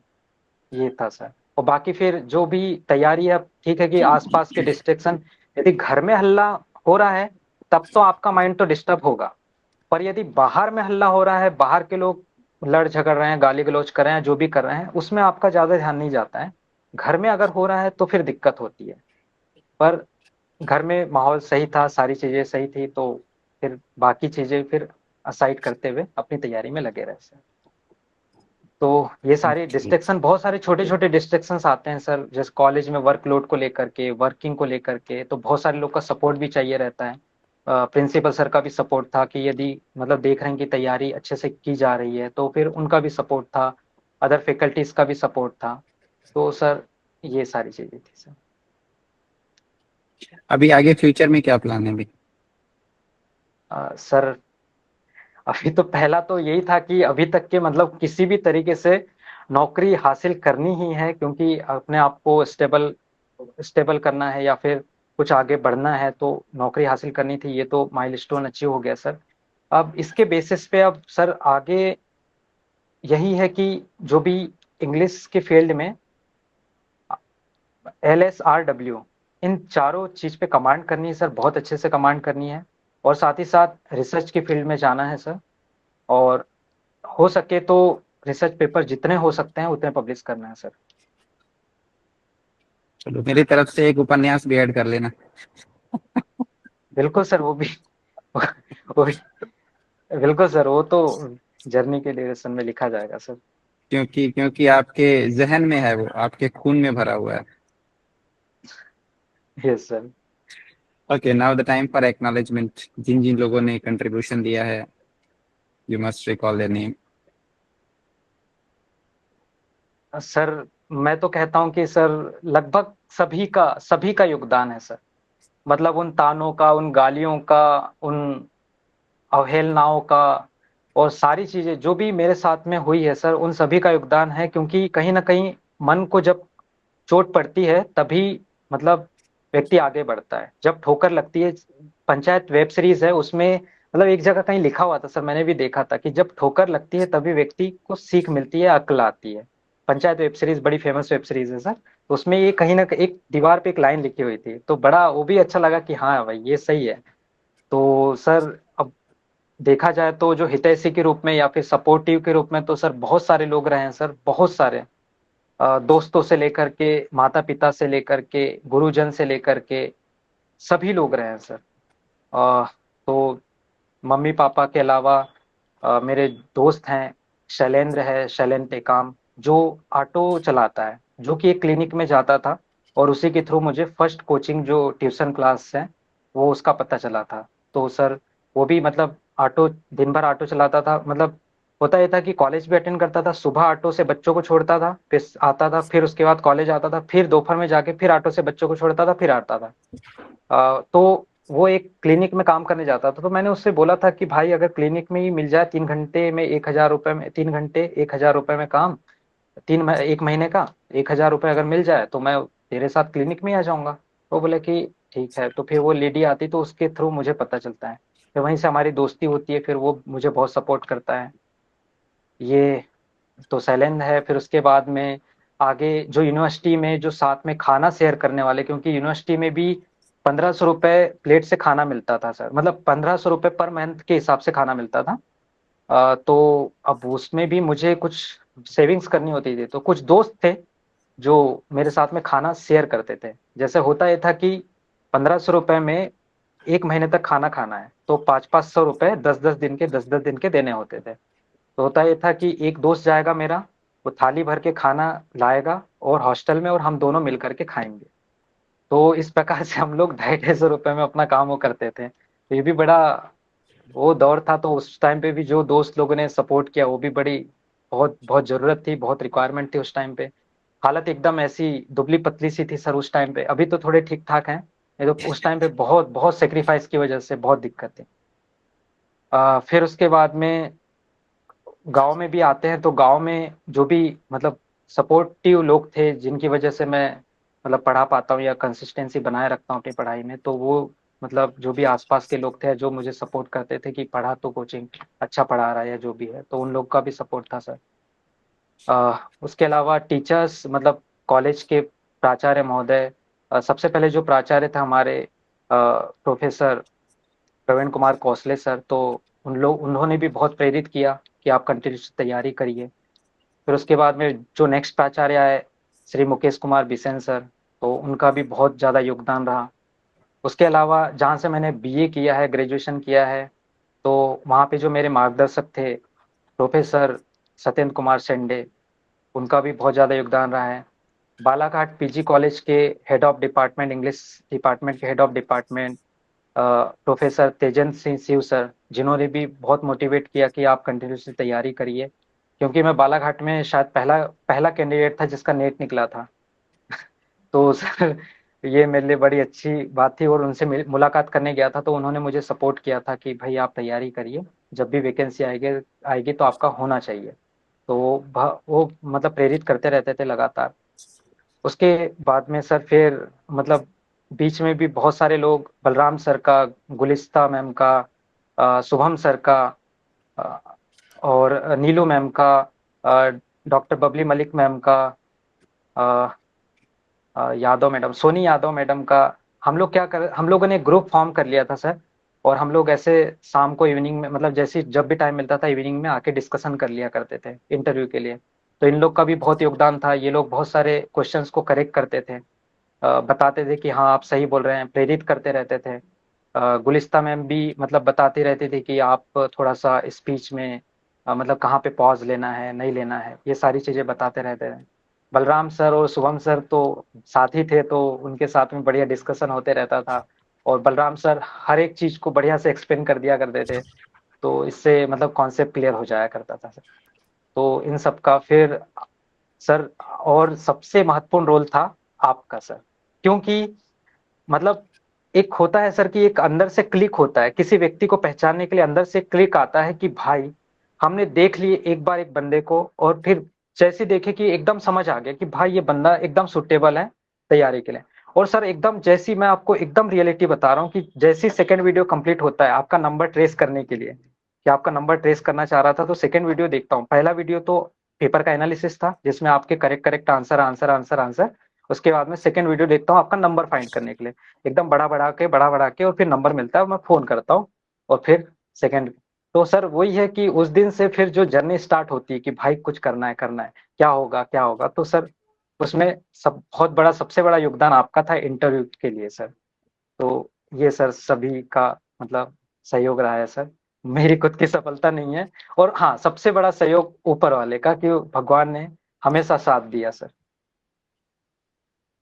ये था सर। और बाकी फिर जो भी तैयारी है, ठीक है कि आसपास के डिस्ट्रैक्शन, यदि घर में हल्ला हो रहा है तब तो आपका माइंड तो डिस्टर्ब होगा। पर यदि बाहर में हल्ला हो रहा है, बाहर के लोग लड़ झगड़ रहे हैं, गाली गलौज कर रहे हैं, जो भी कर रहे हैं, उसमें आपका ज्यादा ध्यान नहीं जाता है। घर में अगर हो रहा है तो फिर दिक्कत होती है। पर घर में माहौल सही था, सारी चीजें सही थी, तो फिर बाकी चीजें फिर असाइड करते हुए अपनी तैयारी में लगे रहे सर। तो ये सारे डिस्ट्रैक्शन, बहुत सारे छोटे छोटे डिस्ट्रैक्शंस आते हैं सर, जैसे कॉलेज में वर्कलोड को लेकर के, वर्किंग को लेकर के, तो बहुत सारे लोग का सपोर्ट भी चाहिए रहता है। प्रिंसिपल सर का भी सपोर्ट था कि यदि मतलब देख रहे हैं कि तैयारी अच्छे से की जा रही है, तो फिर उनका भी सपोर्ट था। अदर फैकल्टीज का भी सपोर्ट था। तो सर, ये सारी चीजें थी सर। अभी आगे फ्यूचर में क्या प्लान है अभी? सर, अभी तो पहला तो यही था कि अभी तक के मतलब किसी भी तरीके से नौकरी हासिल करनी ही है, क्योंकि अपने आप को स्टेबल स्टेबल करना है या फिर कुछ आगे बढ़ना है, तो नौकरी हासिल करनी थी। ये तो माइलस्टोन अचीव हो गया सर। अब इसके बेसिस पे अब सर आगे यही है कि जो भी इंग्लिश के फील्ड में LSRW, इन चारों चीज पे कमांड करनी है सर, बहुत अच्छे से कमांड करनी है। और साथ ही साथ रिसर्च की फील्ड में जाना है सर। और हो सके तो रिसर्च पेपर जितने हो सकते हैं उतने पब्लिश करना है सर। चलो, मेरी तरफ से एक उपन्यास भी ऐड कर लेना। बिल्कुल सर, वो भी वो भी बिल्कुल सर, वो तो जर्नी के ड्यूरेशन में लिखा जाएगा सर। क्योंकि क्योंकि आपके जहन में है, वो आपके खून में भरा हुआ है। Yes sir. Okay, now the time for acknowledgement. जिन जिन लोगों ने कंट्रीब्यूशन दिया है, you must recall their name. Sir, मैं तो कहता हूँ कि सर लगभग सभी का योगदान है सर। मतलब उन तानों का, उन गालियों का, उन अवहेलनाओं का, और सारी चीज़ें जो भी मेरे साथ में हुई है सर, उन सभी का योगदान है, क्योंकि कहीं न कहीं मन को जब चोट पड़ती है तभी मतलब व्यक्ति आगे बढ़ता है। जब ठोकर लगती है, पंचायत वेब सीरीज़ है उसमें मतलब एक जगह कहीं लिखा हुआ था सर, मैंने भी देखा था कि जब ठोकर लगती है तभी व्यक्ति को सीख मिलती है, अक्ल आती है। पंचायत वेब सीरीज़ बड़ी फेमस वेब सीरीज़ है सर। तो उसमें ये कहीं न कहीं एक दीवार पे एक लाइन लिखी हुई थी, तो बड़ा वो भी अच्छा लगा कि हाँ भाई ये सही है। तो सर अब देखा जाए तो जो हितैषी के रूप में या फिर सपोर्टिव के रूप में तो सर बहुत सारे लोग रहे हैं सर, बहुत सारे। दोस्तों से लेकर के, माता-पिता से लेकर के, गुरुजन से लेकर के, सभी लोग रहे हैं सर। अ, तो मम्मी-पापा के अलावा मेरे दोस्त हैं, शैलेंद्र है, शैलेंद्र टेकाम, जो ऑटो चलाता है, जो कि एक क्लिनिक में जाता था और उसी के थ्रू मुझे फर्स्ट कोचिंग जो ट्यूशन क्लास है, वो उसका पता चला था। तो सर वो भी मतलब ऑटो दिन भर ऑटो चलाता था, मतलब होता ये था कि कॉलेज भी अटेंड करता था, सुबह ऑटो से बच्चों को छोड़ता था, फिर आता था, फिर उसके बाद कॉलेज आता था, फिर दोपहर में जाके फिर ऑटो से बच्चों को छोड़ता था, फिर आता था। तो वो एक क्लिनिक में काम करने जाता था, तो मैंने उससे बोला था कि भाई अगर क्लिनिक में ही मिल जाए 3 घंटे में 1000 रुपए में, 3 घंटे 1000 रुपए में काम, 1 महीने का 1000 रुपए अगर मिल जाए तो मैं तेरे साथ क्लिनिक में ही आ जाऊंगा। वो बोले कि ठीक है। तो फिर वो लेडी आती तो उसके थ्रू मुझे पता चलता है, फिर वहीं से हमारी दोस्ती होती है, फिर वो मुझे बहुत सपोर्ट करता है। ये तो शैलेंद्र है। फिर उसके बाद में आगे जो यूनिवर्सिटी में जो साथ में खाना शेयर करने वाले, क्योंकि यूनिवर्सिटी में भी 1500 रुपए प्लेट से खाना मिलता था सर, मतलब 1500 रुपए पर मंथ के हिसाब से खाना मिलता था। तो अब उसमें भी मुझे कुछ सेविंग्स करनी होती थी, तो कुछ दोस्त थे जो मेरे साथ में खाना शेयर करते थे। जैसे होता ये था कि 1500 रुपए में 1 महीने तक खाना खाना है, तो 500-500 रुपए 10-10 दिन के 10-10 दिन के देने होते थे। तो होता ये था कि एक दोस्त जाएगा मेरा, वो थाली भर के खाना लाएगा और हॉस्टल में, और हम दोनों मिल करके खाएंगे। तो इस प्रकार से हम लोग 250-250 में अपना काम वो करते थे। तो ये भी बड़ा वो दौर था। तो उस टाइम पे भी जो दोस्त लोगों ने सपोर्ट किया, वो भी बड़ी बहुत बहुत जरूरत थी, बहुत रिक्वायरमेंट थी उस टाइम पे। हालत एकदम ऐसी दुबली पतली सी थी सर उस टाइम पे, अभी तो थोड़े ठीक ठाक हैं, नहीं तो उस टाइम पे बहुत बहुत सेक्रीफाइस की वजह से बहुत दिक्कत थी। फिर उसके बाद में गाँव में भी आते हैं, तो गाँव में जो भी मतलब सपोर्टिव लोग थे, जिनकी वजह से मैं मतलब पढ़ा पाता हूँ या कंसिस्टेंसी बनाए रखता हूँ अपनी पढ़ाई में, तो वो मतलब जो भी आसपास के लोग थे जो मुझे सपोर्ट करते थे कि पढ़ा तो कोचिंग अच्छा पढ़ा रहा है या जो भी है, तो उन लोग का भी सपोर्ट था सर। उसके अलावा टीचर्स मतलब कॉलेज के प्राचार्य महोदय, सबसे पहले जो प्राचार्य थे हमारे प्रोफेसर प्रवीण कुमार कौशले सर, तो उन्होंने भी बहुत प्रेरित किया कि आप कंटिन्यूस तैयारी करिए। फिर उसके बाद में जो नेक्स्ट प्राचार्य आए, श्री मुकेश कुमार बिसेन सर, तो उनका भी बहुत ज़्यादा योगदान रहा। उसके अलावा जहाँ से मैंने बीए किया है, ग्रेजुएशन किया है, तो वहाँ पे जो मेरे मार्गदर्शक थे प्रोफेसर सत्येंद्र कुमार शेंडे, उनका भी बहुत ज़्यादा योगदान रहा है। बालाघाट पीजी कॉलेज के head of department, English department के head of department professor Tejendra Singh Shiv sir, जिन्होंने भी बहुत मोटिवेट किया कि आप कंटिन्यूसली तैयारी करिए, क्योंकि मैं बालाघाट में शायद पहला पहला कैंडिडेट था जिसका नेट निकला था। तो सर ये मेरे लिए बड़ी अच्छी बात थी, और उनसे मुलाकात करने गया था तो उन्होंने मुझे सपोर्ट किया था कि भाई आप तैयारी करिए, जब भी वैकेंसी आएगी आएगी तो आपका होना चाहिए। तो वो मतलब प्रेरित करते रहते थे लगातार। उसके बाद में सर फिर मतलब बीच में भी बहुत सारे लोग, बलराम सर का, गुलिस्ता मैम का, शुभम सर का, अ, और नीलू मैम का, डॉक्टर बबली मलिक मैम का, अ, यादव मैडम, सोनी यादव मैडम का, हम लोगों ने ग्रुप फॉर्म कर लिया था सर। और हम लोग ऐसे शाम को इवनिंग में मतलब जैसे जब भी टाइम मिलता था इवनिंग में आके डिस्कशन कर लिया करते थे इंटरव्यू के लिए। तो इन लोग का भी बहुत योगदान था, ये लोग बहुत सारे क्वेश्चंस को करेक्ट करते थे, बताते थे कि हाँ आप सही बोल रहे हैं, प्रेरित करते रहते थे। गुलिस्ता मैम भी मतलब बताती रहती थी कि आप थोड़ा सा स्पीच में मतलब कहाँ पे पॉज लेना है नहीं लेना है, ये सारी चीज़ें बताते रहते थे। बलराम सर और शुभम सर तो साथ ही थे, तो उनके साथ में बढ़िया डिस्कशन होते रहता था। और बलराम सर हर एक चीज़ को बढ़िया से एक्सप्लेन कर दिया करते थे, तो इससे मतलब कॉन्सेप्ट क्लियर हो जाया करता था सर। तो इन सब का फिर सर, और सबसे महत्वपूर्ण रोल था आपका सर, क्योंकि मतलब एक होता है सर कि एक अंदर से क्लिक होता है, किसी व्यक्ति को पहचानने के लिए अंदर से क्लिक आता है कि भाई हमने देख लिए एक बार एक बंदे को, और फिर जैसे देखे कि एकदम समझ आ गया कि भाई ये बंदा एकदम सुटेबल है तैयारी के लिए। और सर एकदम जैसी मैं आपको एकदम रियलिटी बता रहा हूँ कि जैसी सेकंड वीडियो कंप्लीट होता है आपका नंबर ट्रेस करने के लिए, कि आपका नंबर ट्रेस करना चाह रहा था, तो सेकंड वीडियो देखता हूँ। पहला वीडियो तो पेपर का एनालिसिस था जिसमें आपके correct correct answer answer answer answer. उसके बाद में सेकंड वीडियो देखता हूँ आपका नंबर फाइंड करने के लिए, एकदम बड़ा बड़ा के और फिर नंबर मिलता है और मैं फोन करता हूँ। और फिर सेकंड, तो सर वही है कि उस दिन से फिर जो जर्नी स्टार्ट होती है कि भाई कुछ करना है, क्या होगा, तो सर उसमें सब बहुत बड़ा सबसे बड़ा योगदान आपका था इंटरव्यू के लिए सर। तो ये सर सभी का मतलब सहयोग रहा है सर, मेरी खुद की सफलता नहीं है। और हाँ, सबसे बड़ा सहयोग ऊपर वाले का कि भगवान ने हमेशा साथ दिया सर।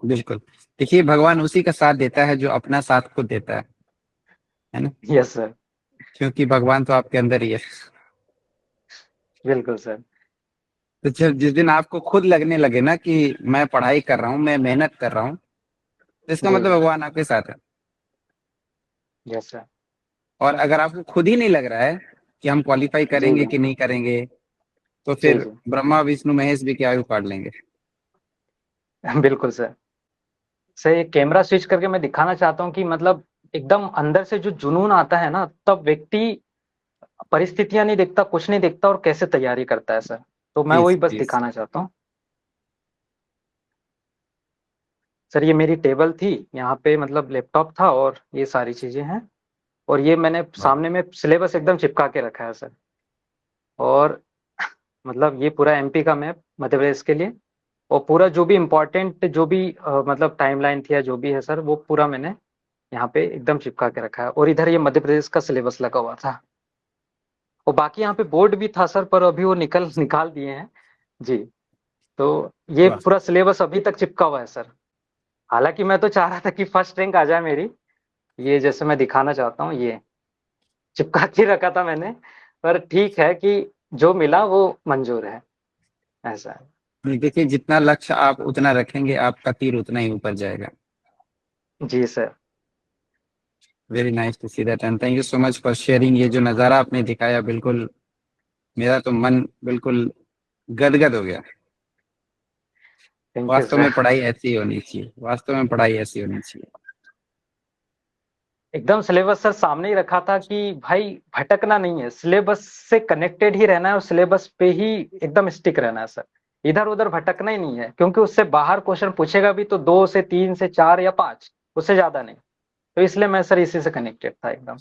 बिल्कुल। देखिए, भगवान उसी का साथ देता है जो अपना साथ खुद देता है ना? Yes sir. क्योंकि भगवान तो आपके अंदर ही है। बिल्कुल सर। तो जब जिस दिन आपको खुद लगने लगे ना कि मैं पढ़ाई कर रहा हूँ, मैं मेहनत कर रहा हूँ, तो इसका जी। मतलब भगवान आपके साथ है। Yes sir. और अगर आपको खुद ही नहीं लग रहा है कि हम क्वालिफाई जी करेंगे जी। कि नहीं करेंगे, तो जी फिर जी। ब्रह्मा विष्णु महेश भी क्या आयु काट लेंगे। बिल्कुल सर। सर ये कैमरा स्विच करके मैं दिखाना चाहता हूँ कि मतलब एकदम अंदर से जो जुनून आता है ना, तब व्यक्ति परिस्थितियां नहीं देखता, कुछ नहीं देखता और कैसे तैयारी करता है सर। तो मैं प्लीज वही बस प्लीज। दिखाना चाहता हूँ। सर ये मेरी टेबल थी, यहाँ पे मतलब लैपटॉप था और ये सारी चीजें हैं। और ये मैंने सामने में सिलेबस एकदम चिपका के रखा है सर। और मतलब ये पूरा एमपी का मैप मध्य प्रदेश के लिए, और पूरा जो भी इम्पोर्टेंट जो भी मतलब टाइमलाइन थी या जो भी है सर, वो पूरा मैंने यहाँ पे एकदम चिपका के रखा है। और इधर ये मध्य प्रदेश का सिलेबस लगा हुआ था। और बाकी यहाँ पे बोर्ड भी था सर, पर अभी वो निकाल दिए हैं। जी। तो ये वाह। पूरा सिलेबस अभी तक चिपका हुआ है सर। हालांकि मैं तो चाह रहा था कि फर्स्ट रैंक आ जाए मेरी। ये जैसे मैं दिखाना चाहता हूँ, ये चिपका के रखा था मैंने। पर ठीक है कि जो मिला वो मंजूर है, ऐसा है। देखिए, जितना लक्ष्य आप उतना रखेंगे, आपका तीर उतना ही ऊपर जाएगा। जी sir. Very nice to see that and thank you so much for sharing. ये जो नज़ारा आपने दिखाया, बिल्कुल मेरा तो मन बिल्कुल गदगद हो गया। थैंक यू वास्तव सर। में पढ़ाई ऐसी होनी चाहिए, वास्तव में पढ़ाई ऐसी होनी चाहिए। एकदम सिलेबस सर सामने ही रखा था कि भाई भटकना नहीं है, सिलेबस से कनेक्टेड ही रहना है और सिलेबस पे ही एकदम स्टिक रहना है सर। इधर उधर भटकना ही नहीं है, क्योंकि उससे बाहर क्वेश्चन पूछेगा भी तो 2 से 3 से 4 या 5, उससे ज्यादा नहीं। तो इसलिए मैं सर इसी से कनेक्टेड था एकदम।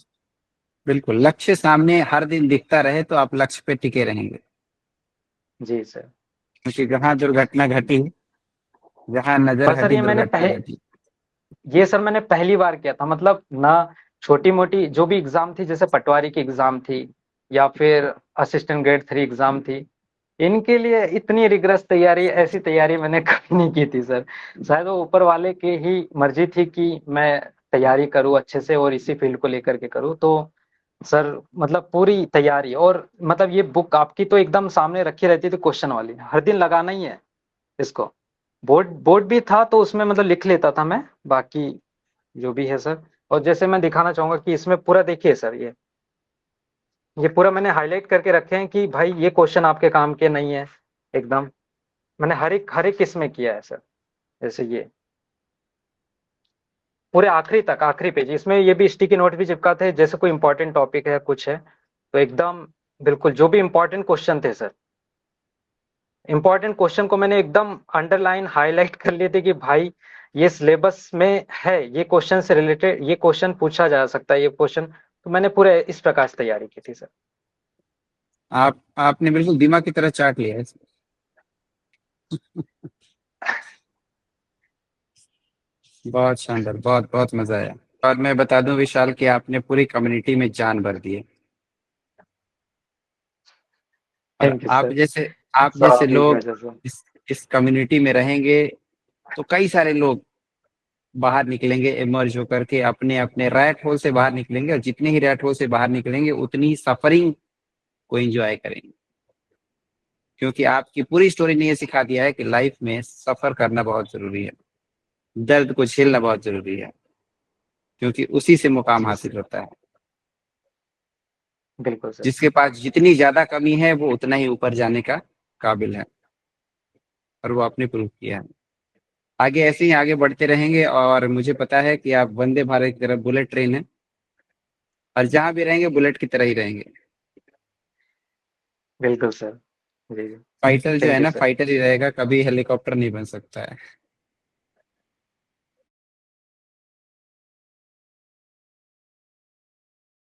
बिल्कुल, लक्ष्य सामने हर दिन दिखता रहे तो आप लक्ष्य पे टिके रहेंगे। जी सर। क्योंकि जहाँ दुर्घटना घटी, जहाँ नजर पर सर हटी ये दुर्घटना घटी। ये सर मैंने पहली बार किया था, मतलब ना छोटी मोटी जो भी एग्जाम थी, जैसे पटवारी की एग्जाम थी या फिर असिस्टेंट ग्रेड 3 एग्जाम थी, इनके लिए इतनी रिगरस तैयारी, ऐसी तैयारी मैंने कभी नहीं की थी सर। शायद वो ऊपर वाले की ही मर्जी थी कि मैं तैयारी करूं अच्छे से और इसी फील्ड को लेकर के करूं। तो सर मतलब पूरी तैयारी, और मतलब ये बुक आपकी तो एकदम सामने रखी रहती थी क्वेश्चन वाली, हर दिन लगाना ही है इसको। बोर्ड बोर्ड भी था तो उसमें मतलब लिख लेता था मैं, बाकी जो भी है सर। और जैसे मैं दिखाना चाहूंगा कि इसमें पूरा देखिए सर, ये पूरा मैंने हाईलाइट करके रखे हैं कि भाई ये क्वेश्चन आपके काम के नहीं है एकदम। मैंने हर एक इसमें किया है सर। जैसे ये पूरे आखिरी तक, आखिरी पेज, इसमें ये भी स्टिकी नोट भी चिपकाते हैं, जैसे कोई इंपॉर्टेंट टॉपिक है कुछ है तो एकदम बिल्कुल जो भी इंपॉर्टेंट क्वेश्चन थे सर, इंपॉर्टेंट क्वेश्चन को मैंने एकदम अंडरलाइन हाईलाइट कर लिए थे कि भाई ये सिलेबस में है, ये क्वेश्चन से रिलेटेड ये क्वेश्चन पूछा जा सकता है, ये क्वेश्चन। तो मैंने पूरे इस प्रकार से तैयारी की थी सर। आपने बिल्कुल दिमाग की तरह चाट लिया है। बहुत शानदार, बहुत बहुत मजा आया। और मैं बता दूं विशाल कि आपने पूरी कम्युनिटी में जान भर दी है। और थैंक यू सर। आप सब जैसे आपकी लोग वजह से। इस कम्युनिटी में रहेंगे तो कई सारे लोग बाहर निकलेंगे, इमर्ज होकर के अपने अपने रैट होल से बाहर निकलेंगे, और जितने ही रैट होल से बाहर निकलेंगे उतनी ही सफरिंग को एंजॉय करेंगे। क्योंकि आपकी पूरी स्टोरी ने ये सिखा दिया है कि लाइफ में सफर करना बहुत जरूरी है, दर्द को झेलना बहुत जरूरी है, क्योंकि उसी से मुकाम जी हासिल सर। होता है। बिल्कुल सर। जिसके पास जितनी ज्यादा कमी है वो उतना ही ऊपर जाने का काबिल है, और वो आपने प्रूव किया है। आगे ऐसे ही आगे बढ़ते रहेंगे, और मुझे पता है कि आप वंदे भारत की तरफ बुलेट ट्रेन है, और जहां भी रहेंगे बुलेट की तरह ही रहेंगे। बिल्कुल सर। जी, जी। फाइटर जो है थैंक यू ना, सर। फाइटर ही रहेगा, कभी हेलीकॉप्टर नहीं बन सकता है।